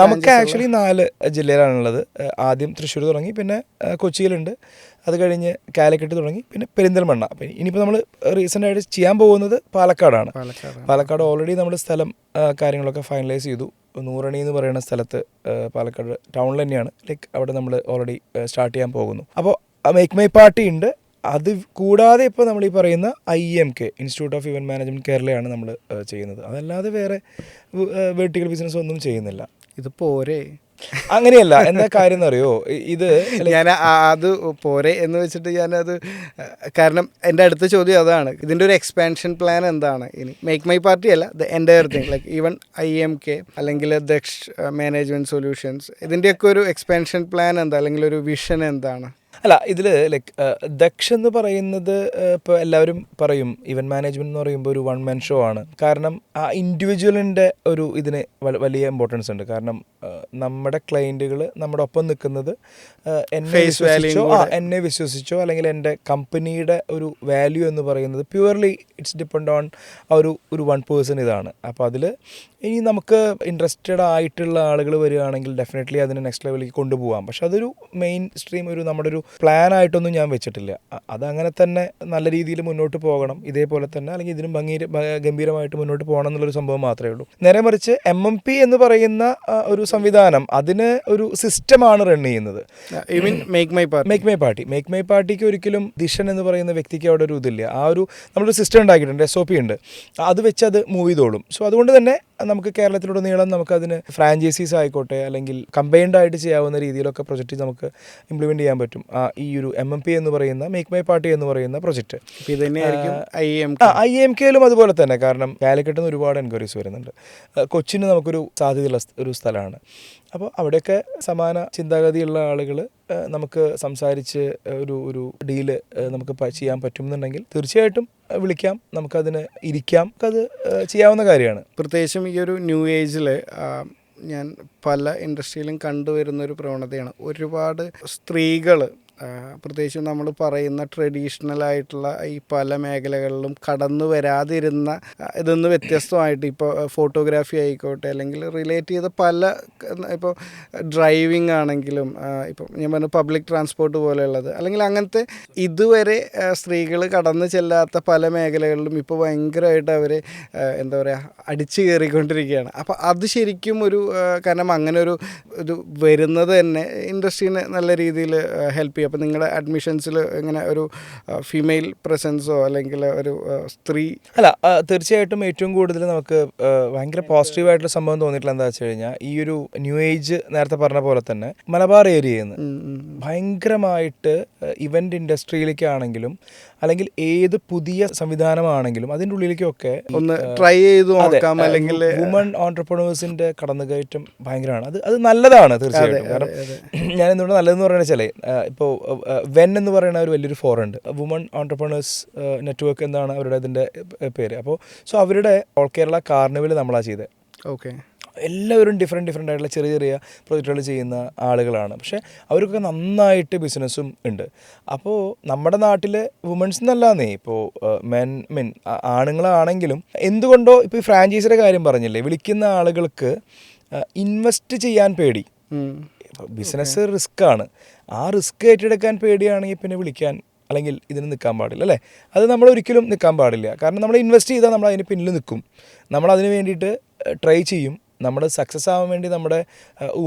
നമുക്ക് ആക്ച്വലി 4 ജില്ലയിലാണുള്ളത്. ആദ്യം തൃശ്ശൂർ തുടങ്ങി, പിന്നെ കൊച്ചിയിലുണ്ട്, അത് കഴിഞ്ഞ് കാലിക്കറ്റ് തുടങ്ങി, പിന്നെ പെരിന്തൽമണ്ണ. അപ്പം ഇനിയിപ്പോൾ നമ്മൾ റീസെൻ്റ് ആയിട്ട് ചെയ്യാൻ പോകുന്നത് പാലക്കാടാണ്. പാലക്കാട് ഓൾറെഡി നമ്മൾ സ്ഥലം കാര്യങ്ങളൊക്കെ ഫൈനലൈസ് ചെയ്തു. നൂറണി എന്ന് പറയുന്ന സ്ഥലത്ത്, പാലക്കാട് ടൗണിൽ തന്നെയാണ്. ലൈക്ക് അവിടെ നമ്മൾ ഓൾറെഡി സ്റ്റാർട്ട് ചെയ്യാൻ പോകുന്നു. അപ്പോൾ മേക്ക് മൈ പാർട്ടി ഉണ്ട്. അത് കൂടാതെ ഇപ്പോൾ നമ്മൾ ഈ പറയുന്ന IMK institute of event management കേരളയാണ് നമ്മൾ ചെയ്യുന്നത്. അതല്ലാതെ വേറെ വെർട്ടിക്കൽ ബിസിനസ് ഒന്നും ചെയ്യുന്നില്ല. ഇത് പോരെ, അങ്ങനെയല്ല. എന്താ കാര്യം എന്നറിയോ, ഇത് ഞാൻ അത് പോരെ എന്ന് വെച്ചിട്ട് ഞാനത്, കാരണം എൻ്റെ അടുത്ത ചോദ്യം അതാണ്, ഇതിൻ്റെ ഒരു എക്സ്പാൻഷൻ പ്ലാൻ എന്താണ് ഇനി? മേക്ക് മൈ പാർട്ടി അല്ല, the entire thing, like even IMK അല്ലെങ്കിൽ ദക്ഷ് മാനേജ്മെൻറ്റ് സൊല്യൂഷൻസ്, ഇതിൻ്റെയൊക്കെ ഒരു എക്സ്പാൻഷൻ പ്ലാൻ എന്താ, അല്ലെങ്കിൽ ഒരു വിഷൻ എന്താണ്? അല്ല, ഇതിൽ ലൈക്ക് ദക്ഷ് എന്ന് പറയുന്നത് ഇപ്പോൾ എല്ലാവരും പറയും ഇവൻറ്റ് മാനേജ്മെൻറ്റ് എന്ന് പറയുമ്പോൾ ഒരു 1 man ഷോ ആണ്. കാരണം ആ ഇൻഡിവിജ്വലിൻ്റെ ഒരു ഇതിന് വലിയ ഇമ്പോർട്ടൻസ് ഉണ്ട്. കാരണം നമ്മുടെ ക്ലയൻറ്റുകൾ നമ്മുടെ ഒപ്പം നിൽക്കുന്നത് എന്നെ വിശ്വസിച്ചോ അല്ലെങ്കിൽ എൻ്റെ കമ്പനിയുടെ ഒരു വാല്യൂ എന്ന് പറയുന്നത് പ്യുവർലി ഇറ്റ്സ് ഡിപ്പെൻഡ് ഓൺ ആ ഒരു 1 person ഇതാണ്. അപ്പോൾ അതിൽ ഇനി നമുക്ക് ഇൻട്രസ്റ്റഡ് ആയിട്ടുള്ള ആളുകൾ വരികയാണെങ്കിൽ ഡെഫിനറ്റ്ലി അതിന് നെക്സ്റ്റ് ലെവലിലേക്ക് കൊണ്ടുപോകാം. പക്ഷെ അതൊരു മെയിൻ സ്ട്രീം നമ്മുടെ ഒരു പ്ലാൻ ആയിട്ടൊന്നും ഞാൻ വെച്ചിട്ടില്ല. അതങ്ങനെ തന്നെ നല്ല രീതിയിൽ മുന്നോട്ട് പോകണം, ഇതേപോലെ തന്നെ, അല്ലെങ്കിൽ ഇതിനും ഗംഭീരമായിട്ട് മുന്നോട്ട് പോകണം എന്നുള്ളൊരു സംഭവം മാത്രമേ ഉള്ളൂ. നേരെ മറിച്ച് MMP എന്ന് പറയുന്ന ഒരു സംവിധാനം, അതിന് ഒരു സിസ്റ്റമാണ് റൺ ചെയ്യുന്നത്. മേക്ക് മൈ പാർട്ടിക്ക് ഒരിക്കലും ദിഷൻ എന്ന് പറയുന്ന വ്യക്തിക്ക് അവിടെ ഒരു ഇതില്ല. ആ ഒരു നമ്മളൊരു സിസ്റ്റം ഉണ്ടാക്കിയിട്ടുണ്ട്, SOP ഉണ്ട്, അത് വെച്ച് അത് മൂവ് ചെയ്തോളും. സോ അതുകൊണ്ട് തന്നെ നമുക്ക് കേരളത്തിലുടനീളം നമുക്കതിന് ഫ്രാഞ്ചൈസീസ് ആയിക്കോട്ടെ അല്ലെങ്കിൽ കമ്പൈൻഡ് ആയിട്ട് ചെയ്യാവുന്ന രീതിയിലൊക്കെ പ്രൊജക്റ്റ് നമുക്ക് ഇംപ്ലിമെൻറ്റ് ചെയ്യാൻ പറ്റും. ഈ ഒരു MMP എന്ന് പറയുന്ന മേക്ക് മൈ പാർട്ടി എന്ന് പറയുന്ന പ്രൊജക്റ്റ് IMKയിലും അതുപോലെ തന്നെ. കാരണം കാലിക്കറ്റിൽ നിന്ന് ഒരുപാട് എൻക്വയറീസ് വരുന്നുണ്ട്. കൊച്ചിന് നമുക്കൊരു സാധ്യതയുള്ള ഒരു സ്ഥലമാണ്. അപ്പോൾ അവിടെയൊക്കെ സമാന ചിന്താഗതിയുള്ള ആളുകൾ നമുക്ക് സംസാരിച്ച് ഒരു ഡീല് നമുക്ക് ചെയ്യാൻ പറ്റുമെന്നുണ്ടെങ്കിൽ തീർച്ചയായിട്ടും വിളിക്കാം, നമുക്കതിന് ഇരിക്കാം, അത് ചെയ്യാവുന്ന കാര്യമാണ്. പ്രത്യേകിച്ചും ഈ ഒരു ന്യൂ ഏജിൽ ഞാൻ പല ഇൻഡസ്ട്രിയിലും കണ്ടുവരുന്നൊരു പ്രവണതയാണ്. ഒരുപാട് സ്ത്രീകൾ, പ്രത്യേകിച്ചും നമ്മൾ പറയുന്ന ട്രഡീഷണൽ ആയിട്ടുള്ള ഈ പല മേഖലകളിലും കടന്നു വരാതിരുന്ന ഇതൊന്ന് വ്യത്യസ്തമായിട്ട്, ഇപ്പോൾ ഫോട്ടോഗ്രാഫി ആയിക്കോട്ടെ അല്ലെങ്കിൽ റിലേറ്റ് ചെയ്ത പല, ഇപ്പോൾ ഡ്രൈവിംഗ് ആണെങ്കിലും, ഇപ്പോൾ ഞാൻ പറഞ്ഞ പബ്ലിക് ട്രാൻസ്പോർട്ട് പോലെയുള്ളത്, അല്ലെങ്കിൽ അങ്ങനത്തെ ഇതുവരെ സ്ത്രീകൾ കടന്നു ചെല്ലാത്ത പല മേഖലകളിലും ഇപ്പോൾ ഭയങ്കരമായിട്ട് അവർ എന്താ പറയുക അടിച്ചു കയറിക്കൊണ്ടിരിക്കുകയാണ്. അപ്പോൾ അത് ശരിക്കും ഒരു, കാരണം അങ്ങനെ ഒരു ഇത് വരുന്നത് തന്നെ ഇൻഡസ്ട്രീനെ നല്ല രീതിയിൽ ഹെൽപ്പ് ചെയ്യും. അപ്പോൾ നിങ്ങളുടെ അഡ്മിഷൻസിൽ ഇങ്ങനെ ഒരു ഫീമെയിൽ പ്രസൻസോ അല്ലെങ്കിൽ ഒരു സ്ത്രീ? അല്ല, തീർച്ചയായിട്ടും ഏറ്റവും കൂടുതൽ നമുക്ക് ഭയങ്കര പോസിറ്റീവായിട്ടുള്ള സംഭവം തോന്നിയിട്ടുള്ള എന്താ വെച്ച് കഴിഞ്ഞാൽ, ഈ ഒരു ന്യൂ ഏജ് നേരത്തെ പറഞ്ഞ പോലെ തന്നെ മലബാർ ഏരിയയിൽ നിന്ന് ഭയങ്കരമായിട്ട് ഇവന്റ് ഇൻഡസ്ട്രിയിലേക്കാണെങ്കിലും അല്ലെങ്കിൽ ഏത് പുതിയ സംവിധാനമാണെങ്കിലും അതിൻ്റെ ഉള്ളിലേക്കൊക്കെ ഒന്ന് ട്രൈ ചെയ്ത് നോക്കാം. അല്ലെങ്കിൽ വുമൺ ഓൺടർപ്രണേഴ്സിന്റെ കടന്നുകയറ്റം ഭയങ്കരമാണ്. അത് നല്ലതാണ് തീർച്ചയായിട്ടും. കാരണം ഞാൻ എന്തുകൊണ്ട് നല്ലതെന്ന് പറയുന്നത് വെച്ചാൽ, ഇപ്പോൾ വെൻ എന്ന് പറയുന്ന ഒരു വലിയൊരു ഫോറം ഉണ്ട്, വുമൺ ഓൺടർപ്രണേഴ്സ് നെറ്റ്വർക്ക് എന്നാണ് അവരുടെ അതിൻ്റെ പേര്. അപ്പോൾ സോ അവരുടെ ഓൾ കേരള കാർണിവൽ നമ്മളാണ് ചെയ്തത്. ഓക്കെ. എല്ലാവരും ഡിഫറെൻ്റ് ആയിട്ടുള്ള ചെറിയ ചെറിയ പ്രൊജക്റ്റുകൾ ചെയ്യുന്ന ആളുകളാണ്. പക്ഷേ അവർക്കൊക്കെ നന്നായിട്ട് ബിസിനസ്സും ഉണ്ട്. അപ്പോൾ നമ്മുടെ നാട്ടിൽ വുമൻസ് എന്നല്ലാന്നേ, ഇപ്പോൾ മെൻ ആണുങ്ങളാണെങ്കിലും എന്തുകൊണ്ടോ ഇപ്പോൾ ഈ ഫ്രാഞ്ചൈസിയുടെ കാര്യം പറഞ്ഞില്ലേ, വിളിക്കുന്ന ആളുകൾക്ക് ഇൻവെസ്റ്റ് ചെയ്യാൻ പേടി. ബിസിനസ് റിസ്ക്കാണ്. ആ റിസ്ക് ഏറ്റെടുക്കാൻ പേടിയാണെങ്കിൽ പിന്നെ വിളിക്കാൻ അല്ലെങ്കിൽ ഇതിന് നിൽക്കാൻ പാടില്ല, അല്ലേ? അത് നമ്മൾ ഒരിക്കലും നിൽക്കാൻ പാടില്ല. കാരണം നമ്മൾ ഇൻവെസ്റ്റ് ചെയ്താൽ നമ്മൾ അതിന് പിന്നിൽ നിൽക്കും, നമ്മൾ അതിന് വേണ്ടിയിട്ട് ട്രൈ ചെയ്യും. നമ്മുടെ സക്സസ് ആവാൻ വേണ്ടി നമ്മുടെ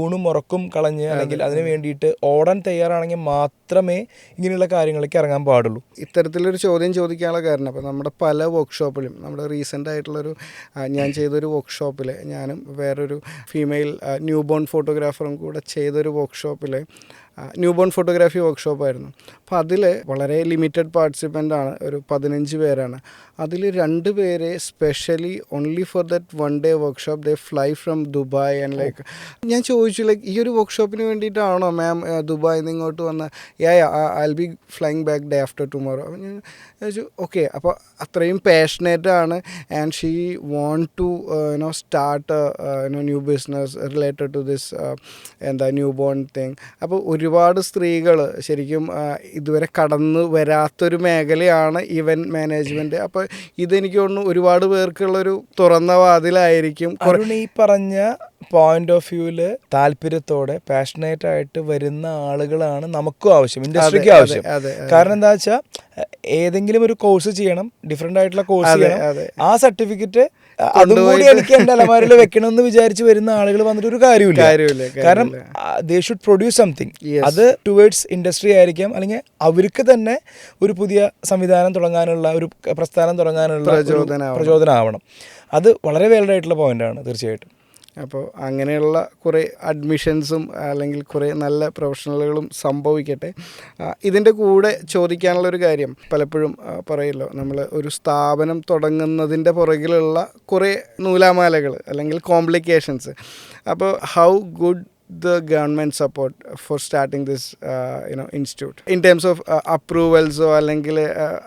ഊണും ഉറക്കും കളഞ്ഞ് അല്ലെങ്കിൽ അതിന് വേണ്ടിയിട്ട് ഓടാൻ തയ്യാറാണെങ്കിൽ മാത്രമേ ഇങ്ങനെയുള്ള കാര്യങ്ങളിലേക്ക് ഇറങ്ങാൻ പാടുള്ളൂ. ഇത്തരത്തിലൊരു ചോദ്യം ചോദിക്കാനുള്ള കാരണം, അപ്പോൾ നമ്മുടെ പല വർക്ക്ഷോപ്പിലും, നമ്മുടെ റീസെൻ്റ് ആയിട്ടുള്ളൊരു ഞാൻ ചെയ്തൊരു വർക്ക്ഷോപ്പിൽ, ഞാനും വേറൊരു ഫീമെയിൽ ന്യൂ ബോൺ ഫോട്ടോഗ്രാഫറും കൂടെ ചെയ്തൊരു വർക്ക്ഷോപ്പിൽ ന്യൂ ബോൺ ഫോട്ടോഗ്രാഫി വർക്ക്ഷോപ്പായിരുന്നു. അപ്പോൾ അതിൽ വളരെ ലിമിറ്റഡ് പാർട്ടിസിപ്പൻ്റാണ്, ഒരു 15 പേരാണ്. അതിൽ 2 പേരെ specially only for that 1 day workshop they fly from Dubai and like ഞാൻ ചോദിച്ചു, ലൈക്ക് ഈ ഒരു വർക്ക്ഷോപ്പിന് വേണ്ടിയിട്ടാണോ മാം ദുബായിൽ നിന്ന് ഇങ്ങോട്ട് വന്ന്? I will be flying back day after tomorrow. അപ്പോൾ ഞാൻ ചോദിച്ചു ഓക്കെ, അപ്പോൾ അത്രയും പാഷനേറ്റ് ആണ് and she want to start new business related to this new born thing. അപ്പോൾ ഒരുപാട് സ്ത്രീകൾ ശരിക്കും ഇതുവരെ കടന്നു വരാത്തൊരു മേഖലയാണ് ഇവൻറ്റ് മാനേജ്മെൻറ്റ്. അപ്പോൾ ഇതെനിക്ക് തോന്നുന്നു ഒരുപാട് പേർക്കുള്ളൊരു തുറന്ന വാതിലായിരിക്കും. ഈ പറഞ്ഞ പോയിന്റ് ഓഫ് വ്യൂവിൽ താല്പര്യത്തോടെ പാഷനേറ്റ് ആയിട്ട് വരുന്ന ആളുകളാണ് നമുക്കും ആവശ്യം, ഇൻഡസ്ട്രിക്കും ആവശ്യം. കാരണം എന്താ വെച്ചാൽ ഏതെങ്കിലും ഒരു കോഴ്സ് ചെയ്യണം, ഡിഫറെൻ്റ് ആയിട്ടുള്ള കോഴ്സ് ചെയ്യണം, ആ സർട്ടിഫിക്കറ്റ് അതും കൂടി എനിക്ക് എൻ്റെ അലമാരയിൽ വെക്കണമെന്ന് വിചാരിച്ച് വരുന്ന ആളുകൾ വന്നിട്ട് ഒരു കാര്യമില്ല. കാരണം ദേ ഷുഡ് പ്രൊഡ്യൂസ് സംതിങ്. അത് ടുവേർഡ്സ് ഇൻഡസ്ട്രി ആയിരിക്കാം, അല്ലെങ്കിൽ അവർക്ക് തന്നെ ഒരു പുതിയ സംവിധാനം തുടങ്ങാനുള്ള, ഒരു പ്രസ്ഥാനം തുടങ്ങാനുള്ള പ്രചോദനമാവണം. അത് വളരെ വാലിഡ് ആയിട്ടുള്ള പോയിന്റാണ് തീർച്ചയായിട്ടും. അപ്പോൾ അങ്ങനെയുള്ള കുറേ അഡ്മിഷൻസും അല്ലെങ്കിൽ കുറേ നല്ല പ്രൊഫഷണലുകളും സംഭവിക്കട്ടെ. ഇതിൻ്റെ കൂടെ ചോദിക്കാനുള്ളൊരു കാര്യം, പലപ്പോഴും പറയല്ലോ, നമ്മൾ ഒരു സ്ഥാപനം തുടങ്ങുന്നതിൻ്റെ പുറകിലുള്ള കുറേ നൂലാമാലകൾ അല്ലെങ്കിൽ കോംപ്ലിക്കേഷൻസ്. അപ്പോൾ how good the government support for starting this institute in terms of approvals അല്ലെങ്കിൽ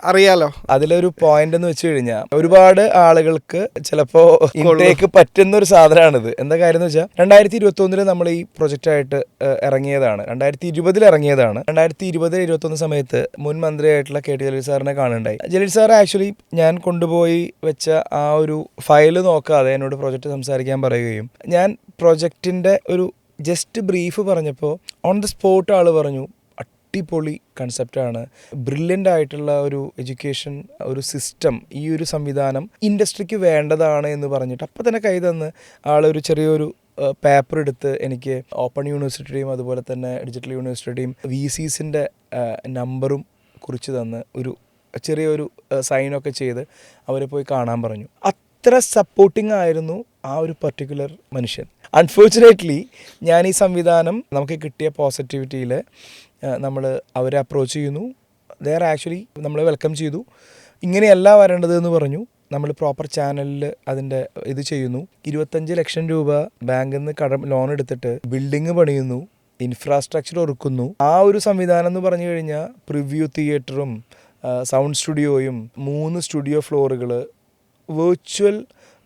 അറിയാലോ അതിലൊരു പോയിന്റ് എന്ന് വെച്ച് കഴിഞ്ഞാൽ ഒരുപാട് ആളുകൾക്ക് ചിലപ്പോൾ ഇൻടേക്ക് പറ്റുന്ന ഒരു സാധനമാണിത്. എന്താ കാര്യം എന്ന് വെച്ചാൽ 2021 നമ്മൾ ഈ പ്രൊജക്റ്റായിട്ട് ഇറങ്ങിയതാണ്, 2020 ഇറങ്ങിയതാണ്. 2020-21 സമയത്ത് മുൻ മന്ത്രിയായിട്ടുള്ള KT ജലീൽ സാറിനെ കാണുന്നുണ്ടായി. ജലീൽ സാർ ആക്ച്വലി ഞാൻ കൊണ്ടുപോയി വെച്ച ആ ഒരു ഫയല് നോക്കാതെ എന്നോട് പ്രൊജക്റ്റ് സംസാരിക്കാൻ പറയുകയും, ഞാൻ പ്രൊജക്റ്റിൻ്റെ ഒരു ജസ്റ്റ് ബ്രീഫ് പറഞ്ഞപ്പോൾ ഓൺ ദ സ്പോട്ട് ആൾ പറഞ്ഞു അടിപൊളി കൺസെപ്റ്റാണ്, ബ്രില്യൻ്റ് ആയിട്ടുള്ള ഒരു എഡ്യൂക്കേഷൻ, ഒരു സിസ്റ്റം, ഈ ഒരു സംവിധാനം ഇൻഡസ്ട്രിക്ക് വേണ്ടതാണ് എന്ന് പറഞ്ഞിട്ട് അപ്പം തന്നെ കൈ തന്ന് ആളൊരു ചെറിയൊരു പേപ്പർ എടുത്ത് എനിക്ക് ഓപ്പൺ യൂണിവേഴ്സിറ്റിയുടെയും അതുപോലെ തന്നെ ഡിജിറ്റൽ യൂണിവേഴ്സിറ്റിയുടെയും VCസിൻ്റെ നമ്പറും കുറിച്ച് തന്ന് ഒരു ചെറിയൊരു സൈനൊക്കെ ചെയ്ത് അവരെ പോയി കാണാൻ പറഞ്ഞു. അത്ര സപ്പോർട്ടിംഗ് ആയിരുന്നു ആ ഒരു പർട്ടിക്കുലർ മനുഷ്യൻ. അൺഫോർച്ചുനേറ്റ്ലി ഞാൻ ഈ സംവിധാനം നമുക്ക് കിട്ടിയ പോസിറ്റിവിറ്റിയിൽ നമ്മൾ അവരെ അപ്രോച്ച് ചെയ്യുന്നു. ദേ ആക്ച്വലി നമ്മളെ വെൽക്കം ചെയ്തു. ഇങ്ങനെയല്ല വരേണ്ടത് എന്ന് പറഞ്ഞു. നമ്മൾ പ്രോപ്പർ ചാനലിൽ അതിൻ്റെ ഇത് ചെയ്യുന്നു. 25 ലക്ഷം രൂപ ബാങ്കിൽ നിന്ന് ലോൺ എടുത്തിട്ട് ബിൽഡിങ് പണിയുന്നു, ഇൻഫ്രാസ്ട്രക്ചർ ഒരുക്കുന്നു. ആ ഒരു സംവിധാനം എന്ന് പറഞ്ഞു കഴിഞ്ഞാൽ പ്രിവ്യൂ തിയേറ്ററും സൗണ്ട് സ്റ്റുഡിയോയും 3 സ്റ്റുഡിയോ ഫ്ലോറുകൾ, വെർച്വൽ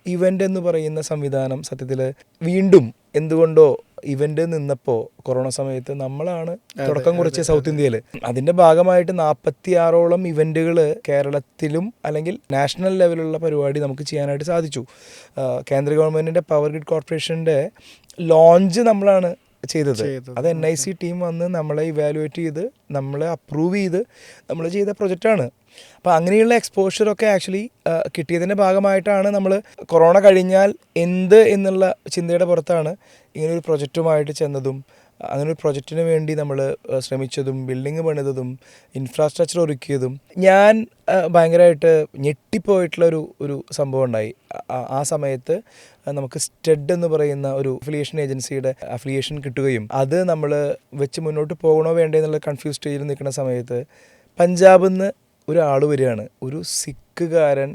ഇവൻ്റ് എന്ന് പറയുന്ന സംവിധാനം. സത്യത്തിൽ വീണ്ടും എന്തുകൊണ്ടോ ഇവൻ്റ് നിന്നപ്പോൾ കൊറോണ സമയത്ത് നമ്മളാണ് തുടക്കം കുറിച്ച് സൗത്ത് ഇന്ത്യയിൽ. അതിൻ്റെ ഭാഗമായിട്ട് 46ഓളം ഇവൻറ്റുകൾ കേരളത്തിലും അല്ലെങ്കിൽ നാഷണൽ ലെവലുള്ള പരിപാടി നമുക്ക് ചെയ്യാനായിട്ട് സാധിച്ചു. കേന്ദ്ര ഗവൺമെൻറ്റിൻ്റെ പവർ ഗ്രിഡ് കോർപ്പറേഷൻ്റെ ലോഞ്ച് നമ്മളാണ് ചെയ്തത്. അത് NIC ടീം വന്ന് നമ്മളെ ഇവാലുവേറ്റ് ചെയ്ത് നമ്മളെ അപ്രൂവ് ചെയ്ത് നമ്മൾ ചെയ്ത പ്രൊജക്റ്റാണ്. അപ്പോൾ അങ്ങനെയുള്ള എക്സ്പോഷറൊക്കെ ആക്ച്വലി കിട്ടിയതിൻ്റെ ഭാഗമായിട്ടാണ് നമ്മൾ കൊറോണ കഴിഞ്ഞാൽ എന്ത് എന്നുള്ള ചിന്തയുടെ പുറത്താണ് ഇങ്ങനൊരു പ്രൊജക്റ്റുമായിട്ട് ചെന്നതും അങ്ങനെ ഒരു പ്രൊജക്റ്റിന് വേണ്ടി നമ്മൾ ശ്രമിച്ചതും ബിൽഡിങ് പണിതതും ഇൻഫ്രാസ്ട്രക്ചർ ഒരുക്കിയതും. ഞാൻ ഭയങ്കരമായിട്ട് ഞെട്ടിപ്പോയിട്ടുള്ളൊരു സംഭവം ഉണ്ടായി. ആ സമയത്ത് നമുക്ക് സ്റ്റെഡ് എന്ന് പറയുന്ന ഒരു അഫിലിയേഷൻ ഏജൻസിയുടെ അഫിലിയേഷൻ കിട്ടുകയും അത് നമ്മൾ വെച്ച് മുന്നോട്ട് പോകണോ വേണ്ടേ എന്നുള്ള കൺഫ്യൂസ് സ്റ്റേജിൽ നിൽക്കുന്ന സമയത്ത് പഞ്ചാബിൽ നിന്ന് ഒരാൾ വരികയാണ്, ഒരു സിഖുകാരൻ,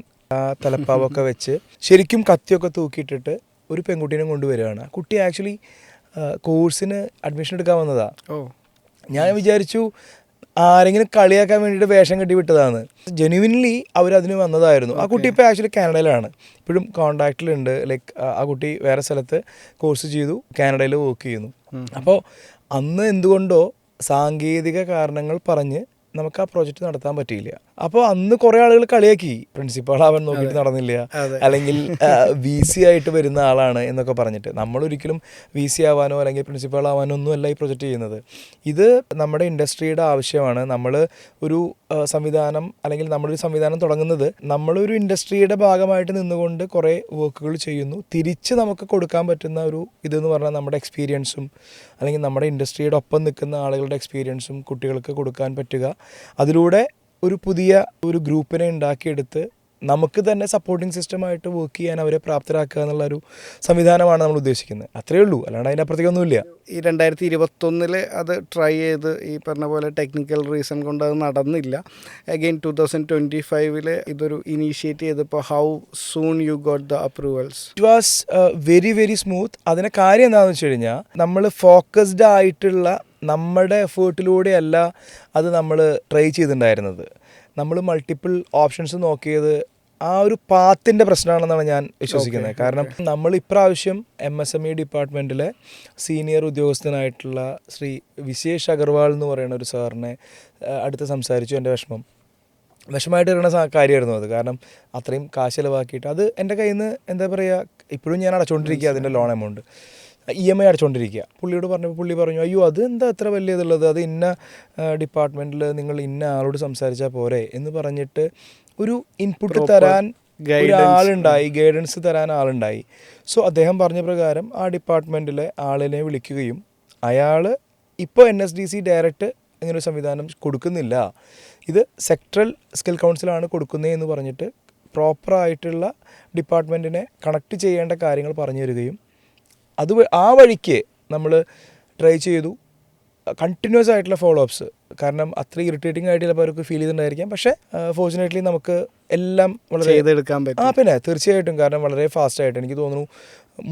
തലപ്പാവൊക്കെ വെച്ച് ശരിക്കും കത്തിയൊക്കെ തൂക്കിയിട്ടിട്ട് ഒരു പെൺകുട്ടീനെ കൊണ്ടുവരികയാണ്. കുട്ടി ആക്ച്വലി കോഴ്സിന് അഡ്മിഷൻ എടുക്കാൻ വന്നതാണ്. ഞാൻ വിചാരിച്ചു ആരെങ്കിലും കളിയാക്കാൻ വേണ്ടിയിട്ട് വേഷം കെട്ടി വിട്ടതാണ്. ജെന്യുവിൻലി അവരതിന് വന്നതായിരുന്നു. ആ കുട്ടി ഇപ്പോൾ ആക്ച്വലി കാനഡയിലാണ്, ഇപ്പോഴും കോൺടാക്റ്റിലുണ്ട്. ലൈക്ക് ആ കുട്ടി വേറെ സ്ഥലത്ത് കോഴ്സ് ചെയ്തു, കാനഡയിൽ വർക്ക് ചെയ്യുന്നു. അപ്പോൾ അന്ന് എന്തുകൊണ്ടോ സാങ്കേതിക കാരണങ്ങൾ പറഞ്ഞ് നമുക്ക് ആ പ്രോജക്റ്റ് നടത്താൻ പറ്റിയില്ല. അപ്പോൾ അന്ന് കുറേ ആളുകൾ കളിയാക്കി, പ്രിൻസിപ്പാൾ അവൻ നോക്കിയിട്ട് നടന്നില്ല, അല്ലെങ്കിൽ VC ആയിട്ട് വരുന്ന ആളാണ് എന്നൊക്കെ പറഞ്ഞിട്ട്. നമ്മളൊരിക്കലും VC ആവാനോ അല്ലെങ്കിൽ പ്രിൻസിപ്പാൾ ആവാനോ ഒന്നും അല്ല ഈ പ്രൊജക്റ്റ് ചെയ്യുന്നത്. ഇത് നമ്മുടെ ഇൻഡസ്ട്രിയുടെ ആവശ്യമാണ്. നമ്മൾ ഒരു സംവിധാനം അല്ലെങ്കിൽ നമ്മളൊരു സംവിധാനം തുടങ്ങുന്നത് നമ്മളൊരു ഇൻഡസ്ട്രിയുടെ ഭാഗമായിട്ട് നിന്നുകൊണ്ട് കുറേ വർക്കുകൾ ചെയ്യുന്നു. തിരിച്ച് നമുക്ക് കൊടുക്കാൻ പറ്റുന്ന ഒരു ഇതെന്ന് പറഞ്ഞാൽ നമ്മുടെ എക്സ്പീരിയൻസും അല്ലെങ്കിൽ നമ്മുടെ ഇൻഡസ്ട്രിയുടെ ഒപ്പം നിൽക്കുന്ന ആളുകളുടെ എക്സ്പീരിയൻസും കുട്ടികൾക്ക് കൊടുക്കാൻ പറ്റുക. അതിലൂടെ ഒരു പുതിയ ഒരു ഗ്രൂപ്പിനെ ഉണ്ടാക്കിയെടുത്ത് നമുക്ക് തന്നെ സപ്പോർട്ടിംഗ് സിസ്റ്റമായിട്ട് വർക്ക് ചെയ്യാൻ അവരെ പ്രാപ്തരാക്കുക എന്നുള്ളൊരു സംവിധാനമാണ് നമ്മൾ ഉദ്ദേശിക്കുന്നത്. അത്രയേ ഉള്ളൂ, അല്ലാണ്ട് അതിൻ്റെ അപ്പുറത്തേക്കൊന്നുമില്ല. ഈ 2021 അത് ട്രൈ ചെയ്ത് ഈ പറഞ്ഞ പോലെ ടെക്നിക്കൽ റീസൺ കൊണ്ട് അത് നടന്നില്ല. അഗെയിൻ 2025 ഇതൊരു ഇനീഷ്യേറ്റ് ചെയ്തപ്പോൾ how soon you got the approvals? It was very very smooth. അതിൻ്റെ കാര്യം എന്താണെന്ന് വെച്ച് കഴിഞ്ഞാൽ നമ്മൾ ഫോക്കസ്ഡ് ആയിട്ടുള്ള നമ്മുടെ എഫേർട്ടിലൂടെയല്ല അത് നമ്മൾ ട്രൈ ചെയ്തിട്ടുണ്ടായിരുന്നത്. നമ്മൾ മൾട്ടിപ്പിൾ ഓപ്ഷൻസ് നോക്കിയത് ആ ഒരു പാത്തിൻ്റെ പ്രശ്നമാണെന്നാണ് ഞാൻ വിശ്വസിക്കുന്നത്. കാരണം നമ്മൾ ഇപ്രാവശ്യം MSME ഡിപ്പാർട്ട്മെൻറ്റിലെ സീനിയർ ഉദ്യോഗസ്ഥനായിട്ടുള്ള ശ്രീ വിശേഷ് അഗർവാൾ എന്ന് പറയുന്ന ഒരു സാറിനെ അടുത്ത് സംസാരിച്ചു. എൻ്റെ വിഷമമായിട്ട് വരുന്ന കാര്യമായിരുന്നു അത്. കാരണം അത്രയും കാശ് ചിലവാക്കിയിട്ട് അത് എൻ്റെ കയ്യിൽ നിന്ന് എന്താ പറയുക, ഇപ്പോഴും ഞാൻ അടച്ചുകൊണ്ടിരിക്കുക അതിൻ്റെ ലോൺ എമൗണ്ട്, EMI അടച്ചുകൊണ്ടിരിക്കുക. പുള്ളിയോട് പറഞ്ഞപ്പോൾ പുള്ളി പറഞ്ഞു, അയ്യോ അത് എന്താ അത്ര വലിയതുള്ളത്, അത് ഇന്ന ഡിപ്പാർട്ട്മെൻറ്റിൽ നിങ്ങൾ ഇന്ന ആളോട് സംസാരിച്ചാൽ പോരെ എന്ന് പറഞ്ഞിട്ട് ഒരു ഇൻപുട്ട് തരാൻ ഒരാളുണ്ടായി, ഗൈഡൻസ് തരാൻ ആളുണ്ടായി. സോ അദ്ദേഹം പറഞ്ഞ പ്രകാരം ആ ഡിപ്പാർട്ട്മെൻറ്റിലെ ആളിനെ വിളിക്കുകയും അയാൾ ഇപ്പോൾ NSDC ഡയറക്റ്റ് ഇങ്ങനൊരു സംവിധാനം കൊടുക്കുന്നില്ല, ഇത് സെക്ടറൽ സ്കിൽ കൗൺസിലാണ് കൊടുക്കുന്നതെന്ന് പറഞ്ഞിട്ട് പ്രോപ്പറായിട്ടുള്ള ഡിപ്പാർട്ട്മെൻറ്റിനെ കണക്ട് ചെയ്യേണ്ട കാര്യങ്ങൾ പറഞ്ഞു തരികയും അത് ആ വഴിക്ക് നമ്മൾ ട്രൈ ചെയ്തു. കണ്ടിന്യൂസ് ആയിട്ടുള്ള ഫോളോ അപ്സ്. കാരണം അത്ര ഇറിറ്റേറ്റിംഗ് ആയിട്ട് ചിലപ്പോൾ അവർക്ക് ഫീൽ ചെയ്തിട്ടുണ്ടായിരിക്കാം. പക്ഷേ ഫോർച്ചുനേറ്റ്ലി നമുക്ക് എല്ലാം വളരെ ചെയ്തെടുക്കാൻ പറ്റും. പിന്നെ തീർച്ചയായിട്ടും. കാരണം വളരെ ഫാസ്റ്റായിട്ട് എനിക്ക് തോന്നുന്നു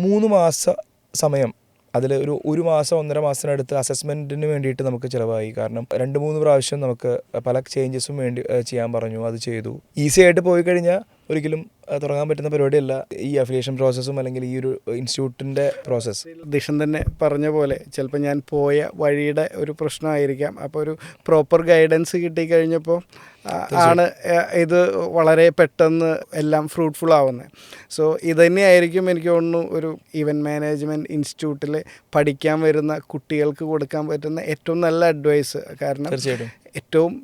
3 മാസ സമയം, അതിൽ ഒരു മാസം 1.5 മാസത്തിനടുത്ത് അസസ്മെൻറ്റിന് വേണ്ടിയിട്ട് നമുക്ക് ചിലവായി. കാരണം 2-3 പ്രാവശ്യം നമുക്ക് പല ചേഞ്ചസും വേണ്ടി ചെയ്യാൻ പറഞ്ഞു, അത് ചെയ്തു. ഈസി ആയിട്ട് പോയി കഴിഞ്ഞാൽ ഒരിക്കലും തുടങ്ങാൻ പറ്റുന്ന പരിപാടിയല്ല ഈ അഫിലിയേഷൻ പ്രോസസ്സും അല്ലെങ്കിൽ ഈ ഒരു ഇൻസ്റ്റിറ്റ്യൂട്ടിൻ്റെ പ്രോസസ്സ്. ദിഷൻ തന്നെ പറഞ്ഞ പോലെ ചിലപ്പോൾ ഞാൻ പോയ വഴിയുടെ ഒരു പ്രശ്നമായിരിക്കാം. അപ്പോൾ ഒരു പ്രോപ്പർ ഗൈഡൻസ് കിട്ടിക്കഴിഞ്ഞപ്പോൾ ആണ് ഇത് വളരെ പെട്ടെന്ന് എല്ലാം ഫ്രൂട്ട്ഫുൾ ആവുന്നത്. സോ ഇതുതന്നെയായിരിക്കും എനിക്ക് തോന്നുന്നു ഒരു ഇവൻറ്റ് മാനേജ്മെൻറ്റ് ഇൻസ്റ്റിറ്റ്യൂട്ടിൽ പഠിക്കാൻ വരുന്ന കുട്ടികൾക്ക് കൊടുക്കാൻ പറ്റുന്ന ഏറ്റവും നല്ല അഡ്വൈസ്. കാരണം ഏറ്റവും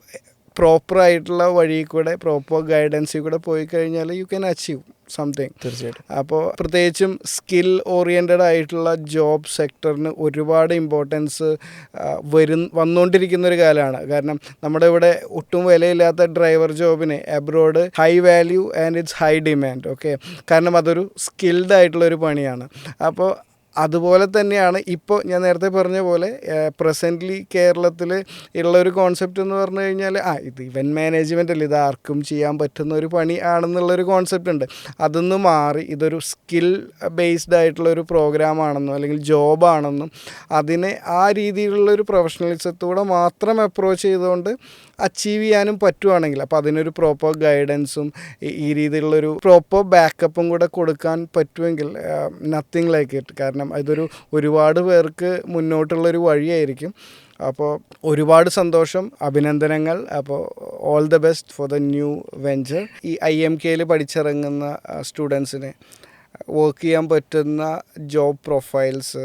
പ്രോപ്പറായിട്ടുള്ള വഴിയിൽ കൂടെ പ്രോപ്പർ ഗൈഡൻസിൽ കൂടെ പോയി കഴിഞ്ഞാൽ യു ക്യാൻ അച്ചീവ് സംതിങ്. തീർച്ചയായിട്ടും. അപ്പോൾ പ്രത്യേകിച്ചും സ്കിൽ ഓറിയൻറ്റഡ് ആയിട്ടുള്ള ജോബ് സെക്ടറിന് ഒരുപാട് ഇമ്പോർട്ടൻസ് വന്നുകൊണ്ടിരിക്കുന്നൊരു കാലമാണ്. കാരണം നമ്മുടെ ഇവിടെ ഒട്ടും വിലയില്ലാത്ത ഡ്രൈവർ ജോബിന് abroad high value and it's high demand. Okay, കാരണം അതൊരു സ്കിൽഡ് ആയിട്ടുള്ളൊരു പണിയാണ്. അപ്പോൾ അതുപോലെ തന്നെയാണ് ഇപ്പോൾ ഞാൻ നേരത്തെ പറഞ്ഞ പോലെ പ്രസൻ്റ്ലി കേരളത്തിൽ ഉള്ളൊരു കോൺസെപ്റ്റ് എന്ന് പറഞ്ഞു കഴിഞ്ഞാൽ ഇത് ഇവൻറ്റ് മാനേജ്മെൻ്റ് അല്ല, ഇത് ആർക്കും ചെയ്യാൻ പറ്റുന്ന ഒരു പണി ആണെന്നുള്ളൊരു കോൺസെപ്റ്റ് ഉണ്ട്. അതൊന്ന് മാറി ഇതൊരു സ്കിൽ ബേസ്ഡ് ആയിട്ടുള്ളൊരു പ്രോഗ്രാമാണെന്നും അല്ലെങ്കിൽ ജോബാണെന്നും അതിനെ ആ രീതിയിലുള്ളൊരു പ്രൊഫഷണലിസത്തോടെ മാത്രം അപ്രോച്ച് ചെയ്തുകൊണ്ട് അച്ചീവ് ചെയ്യാനും പറ്റുവാണെങ്കിൽ അപ്പോൾ അതിനൊരു പ്രോപ്പർ ഗൈഡൻസും ഈ രീതിയിലുള്ളൊരു പ്രോപ്പർ ബാക്കപ്പും കൂടെ കൊടുക്കാൻ പറ്റുമെങ്കിൽ നത്തിങ് ലൈക്ക് ഇറ്റ്. കാരണം ഇതൊരു ഒരുപാട് പേർക്ക് മുന്നോട്ടുള്ളൊരു വഴിയായിരിക്കും. അപ്പോൾ ഒരുപാട് സന്തോഷം, അഭിനന്ദനങ്ങൾ. അപ്പോൾ all the best for the new venture. ഈ IMKയിൽ പഠിച്ചിറങ്ങുന്ന സ്റ്റുഡൻസിനെ വർക്ക് ചെയ്യാൻ പറ്റുന്ന ജോബ് പ്രൊഫൈൽസ്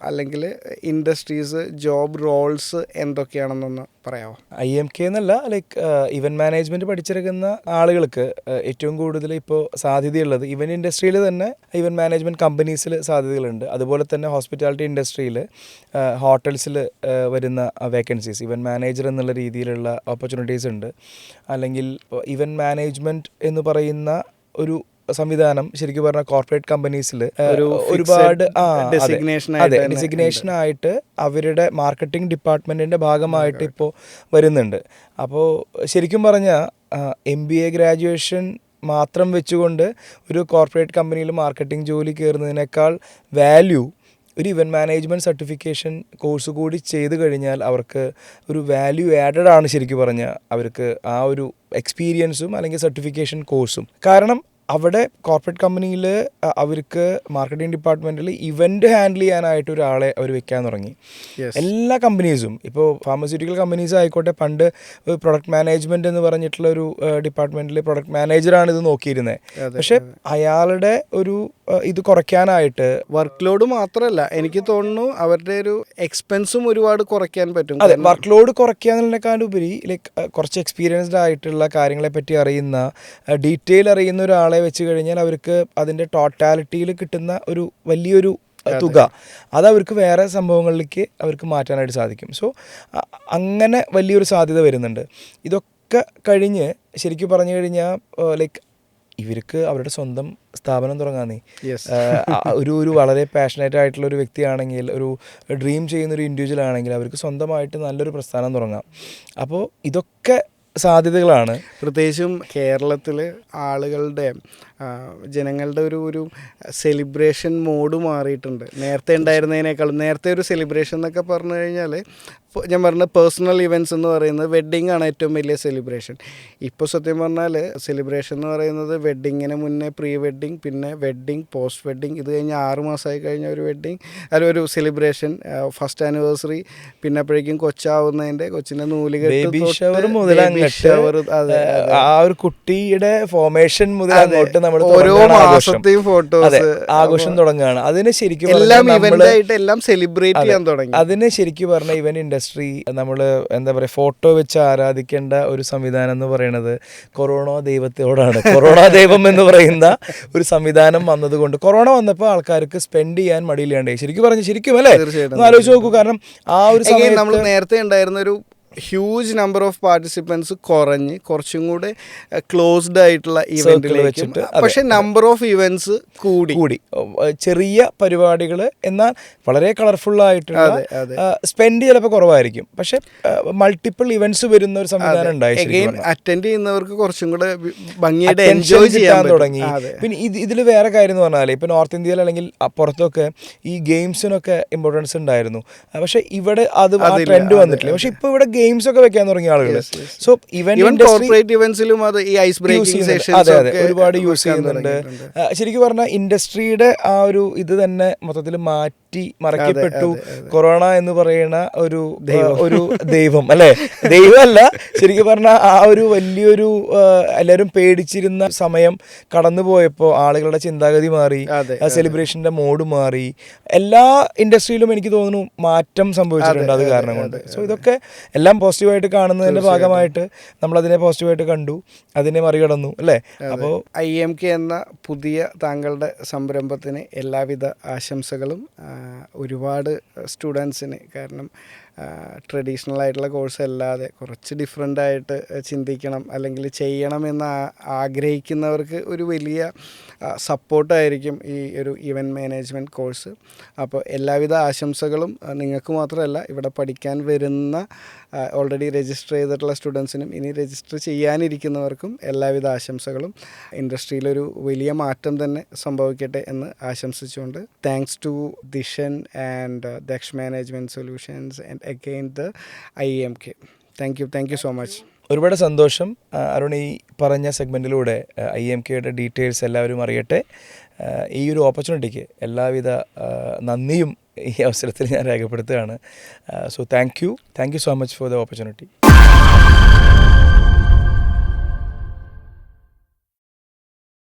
അല്ലെങ്കിൽ ഇൻഡസ്ട്രീസ്, ജോബ് റോൾസ് എന്തൊക്കെയാണെന്നൊന്ന് പറയാമോ? IMK എന്നല്ല, ലൈക്ക് ഇവൻറ്റ് മാനേജ്മെൻറ്റ് പഠിച്ചിറങ്ങുന്ന ആളുകൾക്ക് ഏറ്റവും കൂടുതൽ ഇപ്പോൾ സാധ്യതയുള്ളത് ഇവൻറ്റ് ഇൻഡസ്ട്രിയിൽ തന്നെ ഇവൻറ്റ് മാനേജ്മെൻറ്റ് കമ്പനീസിൽ സാധ്യതകളുണ്ട്. അതുപോലെ തന്നെ ഹോസ്പിറ്റാലിറ്റി ഇൻഡസ്ട്രിയിൽ, ഹോട്ടൽസിൽ വരുന്ന വേക്കൻസീസ്, ഇവൻറ്റ് മാനേജർ എന്നുള്ള രീതിയിലുള്ള ഓപ്പർച്യൂണിറ്റീസ് ഉണ്ട്. അല്ലെങ്കിൽ ഇവൻറ്റ് മാനേജ്മെൻറ്റ് എന്ന് പറയുന്ന ഒരു സംവിധാനം ശരിക്കും പറഞ്ഞാൽ കോർപ്പറേറ്റ് കമ്പനീസിൽ ഒരുപാട് ഡിസിഗ്നേഷൻ ആയിട്ട് അവരുടെ മാർക്കറ്റിംഗ് ഡിപ്പാർട്ട്മെൻറ്റിൻ്റെ ഭാഗമായിട്ട് ഇപ്പോൾ വരുന്നുണ്ട്. അപ്പോൾ ശരിക്കും പറഞ്ഞാൽ MBA ഗ്രാജുവേഷൻ മാത്രം വെച്ചുകൊണ്ട് ഒരു കോർപ്പറേറ്റ് കമ്പനിയിൽ മാർക്കറ്റിംഗ് ജോലി കയറുന്നതിനേക്കാൾ വാല്യൂ ഒരു ഇവൻറ്റ് മാനേജ്മെൻറ്റ് സർട്ടിഫിക്കേഷൻ കോഴ്സ് കൂടി ചെയ്ത് കഴിഞ്ഞാൽ അവർക്ക് ഒരു വാല്യൂ ആഡഡ് ആണ് ശരിക്കും പറഞ്ഞാൽ അവർക്ക് ആ ഒരു എക്സ്പീരിയൻസും അല്ലെങ്കിൽ സർട്ടിഫിക്കേഷൻ കോഴ്സും. കാരണം അവിടെ കോർപ്പറേറ്റ് കമ്പനിയിൽ അവർക്ക് മാർക്കറ്റിംഗ് ഡിപ്പാർട്ട്മെൻറ്റിൽ ഇവൻറ്റ് ഹാൻഡിൽ ചെയ്യാനായിട്ട് ഒരാളെ അവർ വെക്കാൻ തുടങ്ങി. എല്ലാ കമ്പനീസും ഇപ്പോൾ ഫാർമസ്യൂട്ടിക്കൽ കമ്പനീസ് ആയിക്കോട്ടെ, പണ്ട് പ്രൊഡക്റ്റ് മാനേജ്മെൻറ്റ് എന്ന് പറഞ്ഞിട്ടുള്ള ഒരു ഡിപ്പാർട്ട്മെൻറ്റിൽ പ്രൊഡക്റ്റ് മാനേജറാണ് ഇത് നോക്കിയിരുന്നത്. പക്ഷേ അയാളുടെ ഒരു ഇത് കുറയ്ക്കാനായിട്ട് വർക്ക് ലോഡ് മാത്രമല്ല, എനിക്ക് തോന്നുന്നു അവരുടെ ഒരു എക്സ്പെൻസും ഒരുപാട് കുറയ്ക്കാൻ പറ്റും. അതെ, വർക്ക് ലോഡ് കുറയ്ക്കാതിനേക്കാളുപരി കുറച്ച് എക്സ്പീരിയൻസ്ഡ് ആയിട്ടുള്ള കാര്യങ്ങളെ പറ്റി അറിയുന്ന, ഡീറ്റെയിൽ അറിയുന്ന ഒരാളെ വെച്ച് കഴിഞ്ഞാൽ അവർക്ക് അതിൻ്റെ ടോട്ടാലിറ്റിയിൽ കിട്ടുന്ന ഒരു വലിയൊരു തുക അത് അവർക്ക് വേറെ സംഭവങ്ങളിലേക്ക് അവർക്ക് മാറ്റാനായിട്ട് സാധിക്കും. സോ അങ്ങനെ വലിയൊരു സാധ്യത വരുന്നുണ്ട്. ഇതൊക്കെ കഴിഞ്ഞ് ശരിക്കും പറഞ്ഞു കഴിഞ്ഞാൽ ഇവർക്ക് അവരുടെ സ്വന്തം സ്ഥാപനം തുടങ്ങാന്നേ. ഒരു വളരെ പാഷനേറ്റ് ആയിട്ടുള്ള ഒരു വ്യക്തിയാണെങ്കിൽ, ഒരു ഡ്രീം ചെയ്യുന്നൊരു ഇൻഡിവിജ്വൽ ആണെങ്കിൽ അവർക്ക് സ്വന്തമായിട്ട് നല്ലൊരു പ്രസ്ഥാനം തുടങ്ങാം. അപ്പോൾ ഇതൊക്കെ സാധ്യതകളാണ്. പ്രത്യേകിച്ചും കേരളത്തിൽ ആളുകളുടെ ജനങ്ങളുടെ ഒരു സെലിബ്രേഷൻ മോഡ് മാറിയിട്ടുണ്ട്. നേരത്തെ ഉണ്ടായിരുന്നതിനേക്കാളും. നേരത്തെ ഒരു സെലിബ്രേഷൻ എന്നൊക്കെ പറഞ്ഞു കഴിഞ്ഞാൽ ഞാൻ പറഞ്ഞ പേഴ്സണൽ ഇവൻറ്റ്സ് എന്ന് പറയുന്നത് വെഡ്ഡിങ് ആണ് ഏറ്റവും വലിയ സെലിബ്രേഷൻ. ഇപ്പോൾ സത്യം പറഞ്ഞാൽ സെലിബ്രേഷൻ എന്ന് പറയുന്നത് വെഡ്ഡിങ്ങിന് മുന്നേ പ്രീ വെഡ്ഡിങ്, പിന്നെ വെഡ്ഡിങ്, പോസ്റ്റ് വെഡ്ഡിങ്, ഇത് കഴിഞ്ഞ് 6 മാസമായി കഴിഞ്ഞ ഒരു വെഡ്ഡിങ്, ഒരു സെലിബ്രേഷൻ, ഫസ്റ്റ് ആനിവേഴ്സറി, പിന്നെ അപ്പോഴേക്കും കൊച്ചാവുന്നതിൻ്റെ കൊച്ചിൻ്റെ നൂലുകെട്ട് ഷവർ, ആ ഒരു കുട്ടിയുടെ ഫോർമേഷൻ മുതൽ അങ്ങോട്ട് നമ്മൾ ഓരോ മാസത്തെയും ഫോട്ടോസ് ആഘോഷം തുടങ്ങുകയാണ്. അതിന് ശരിക്കും എല്ലാം ഇവന്റായിട്ട് എല്ലാം സെലിബ്രേറ്റ് ചെയ്യാൻ തുടങ്ങി. അതിന് ശരിക്കും പറഞ്ഞ ഇവന്റ് ഇൻഡസ്ട്രി നമ്മൾ എന്താ പറയുക, ഫോട്ടോ വെച്ച് ആരാധിക്കേണ്ട ഒരു സംവിധാനം എന്ന് പറയുന്നത് കൊറോണ ദൈവത്തോടാണ്. കൊറോണ ദൈവം എന്ന് പറയുന്ന ഒരു സംവിധാനം വന്നതുകൊണ്ട്, കൊറോണ വന്നപ്പോൾ ആൾക്കാർക്ക് സ്പെൻഡ് ചെയ്യാൻ മടിയില്ലാണ്ടായി. ശരിക്കും അല്ലേ, ആലോചിച്ച് നോക്കൂ. കാരണം ആ ഒരു സമയം നമ്മൾ നേരത്തെ ഉണ്ടായിരുന്ന ഒരു ഹ്യൂജ് നമ്പർ ഓഫ് പാർട്ടിസിപ്പൻസ് കുറഞ്ഞ് കുറച്ചും കൂടെ ക്ലോസ്ഡ് ആയിട്ടുള്ള ഇവന്റുകൾ വെച്ചിട്ട്, പക്ഷെ നമ്പർ ഓഫ് ഇവന്റ്സ് കൂടി ചെറിയ പരിപാടികൾ, എന്നാൽ വളരെ കളർഫുൾ ആയിട്ടുള്ള സ്പെൻഡ് ചിലപ്പോൾ കുറവായിരിക്കും, പക്ഷെ മൾട്ടിപ്പിൾ ഇവന്റ്സ് വരുന്ന ഒരു സംവിധാനം ഉണ്ടായി. അറ്റൻഡ് ചെയ്യുന്നവർക്ക് കുറച്ചും കൂടെ ഭംഗിയായിട്ട് എൻജോയ് ചെയ്യാൻ തുടങ്ങി. പിന്നെ ഇതിൽ വേറെ കാര്യം എന്ന് പറഞ്ഞാൽ, ഇപ്പൊ നോർത്ത് ഇന്ത്യയിൽ അല്ലെങ്കിൽ പുറത്തൊക്കെ ഈ ഗെയിംസിനൊക്കെ ഇമ്പോർട്ടൻസ് ഉണ്ടായിരുന്നു. പക്ഷെ ഇവിടെ അത് ട്രെൻഡ് വന്നിട്ടില്ല. പക്ഷെ ഇപ്പൊ ഇവിടെ ഗെയിംസ് ഒക്കെ വെക്കാൻ തുടങ്ങിയ ആളുകൾ. സോ കോർപ്പറേറ്റ് ഇവന്റ്സിലും അത് ഈ ഐസ് ബ്രേക്കിംഗ് സെഷൻസ് ഒരുപാട് യൂസ് ചെയ്യുന്നുണ്ട്. ശരിക്കും പറഞ്ഞാൽ ഇൻഡസ്ട്രിയുടെ ആ ഒരു ഇത് തന്നെ മൊത്തത്തിൽ മാറ്റി മറക്കപ്പെട്ടു. കൊറോണ എന്ന് പറയുന്ന ഒരു ദൈവം അല്ലെ, ദൈവമല്ല, ശരിക്കും പറഞ്ഞാൽ ആ ഒരു വലിയൊരു എല്ലാവരും പേടിച്ചിരുന്ന സമയം കടന്നുപോയപ്പോൾ ആളുകളുടെ ചിന്താഗതി മാറി, സെലിബ്രേഷന്റെ മോഡ് മാറി. എല്ലാ ഇൻഡസ്ട്രിയിലും എനിക്ക് തോന്നുന്നു മാറ്റം സംഭവിച്ചിട്ടുണ്ട് അത് കാരണം കൊണ്ട്. സോ ഇതൊക്കെ എല്ലാം പോസിറ്റീവായിട്ട് കാണുന്നതിൻ്റെ ഭാഗമായിട്ട് നമ്മളതിനെ പോസിറ്റീവായിട്ട് കണ്ടു, അതിനെ മറികടന്നു അല്ലേ. അപ്പോൾ IMK എന്ന പുതിയ താങ്കളുടെ സംരംഭത്തിന് എല്ലാവിധ ആശംസകളും. ഒരുപാട് സ്റ്റുഡൻസിന്, കാരണം ട്രഡീഷണൽ ആയിട്ടുള്ള കോഴ്സ് അല്ലാതെ കുറച്ച് ഡിഫറെൻ്റ് ആയിട്ട് ചിന്തിക്കണം അല്ലെങ്കിൽ ചെയ്യണമെന്ന് ആഗ്രഹിക്കുന്നവർക്ക് ഒരു വലിയ സപ്പോർട്ടായിരിക്കും ഈ ഒരു ഇവൻറ്റ് മാനേജ്മെൻറ്റ് കോഴ്സ്. അപ്പോൾ എല്ലാവിധ ആശംസകളും നിങ്ങൾക്ക് മാത്രമല്ല, ഇവിടെ പഠിക്കാൻ വരുന്ന ഓൾറെഡി രജിസ്റ്റർ ചെയ്തിട്ടുള്ള സ്റ്റുഡൻസിനും ഇനി രജിസ്റ്റർ ചെയ്യാനിരിക്കുന്നവർക്കും എല്ലാവിധ ആശംസകളും. ഇൻഡസ്ട്രിയിലൊരു വലിയ മാറ്റം തന്നെ സംഭവിക്കട്ടെ എന്ന് ആശംസിച്ചുകൊണ്ട്, thanks to Dishan and Daksh management solutions and again the IMK. Thank you so much. ഒരുപാട് സന്തോഷം അരുൺ, ഈ പറഞ്ഞ സെഗ്മെൻറ്റിലൂടെ IMKയുടെ ഡീറ്റെയിൽസ് എല്ലാവരും അറിയട്ടെ. ഈ ഒരു ഓപ്പർച്യൂണിറ്റിക്ക് എല്ലാവിധ നന്ദിയും ഈ അവസരത്തിൽ ഞാൻ രേഖപ്പെടുത്തുകയാണ്. So thank you so much for the opportunity.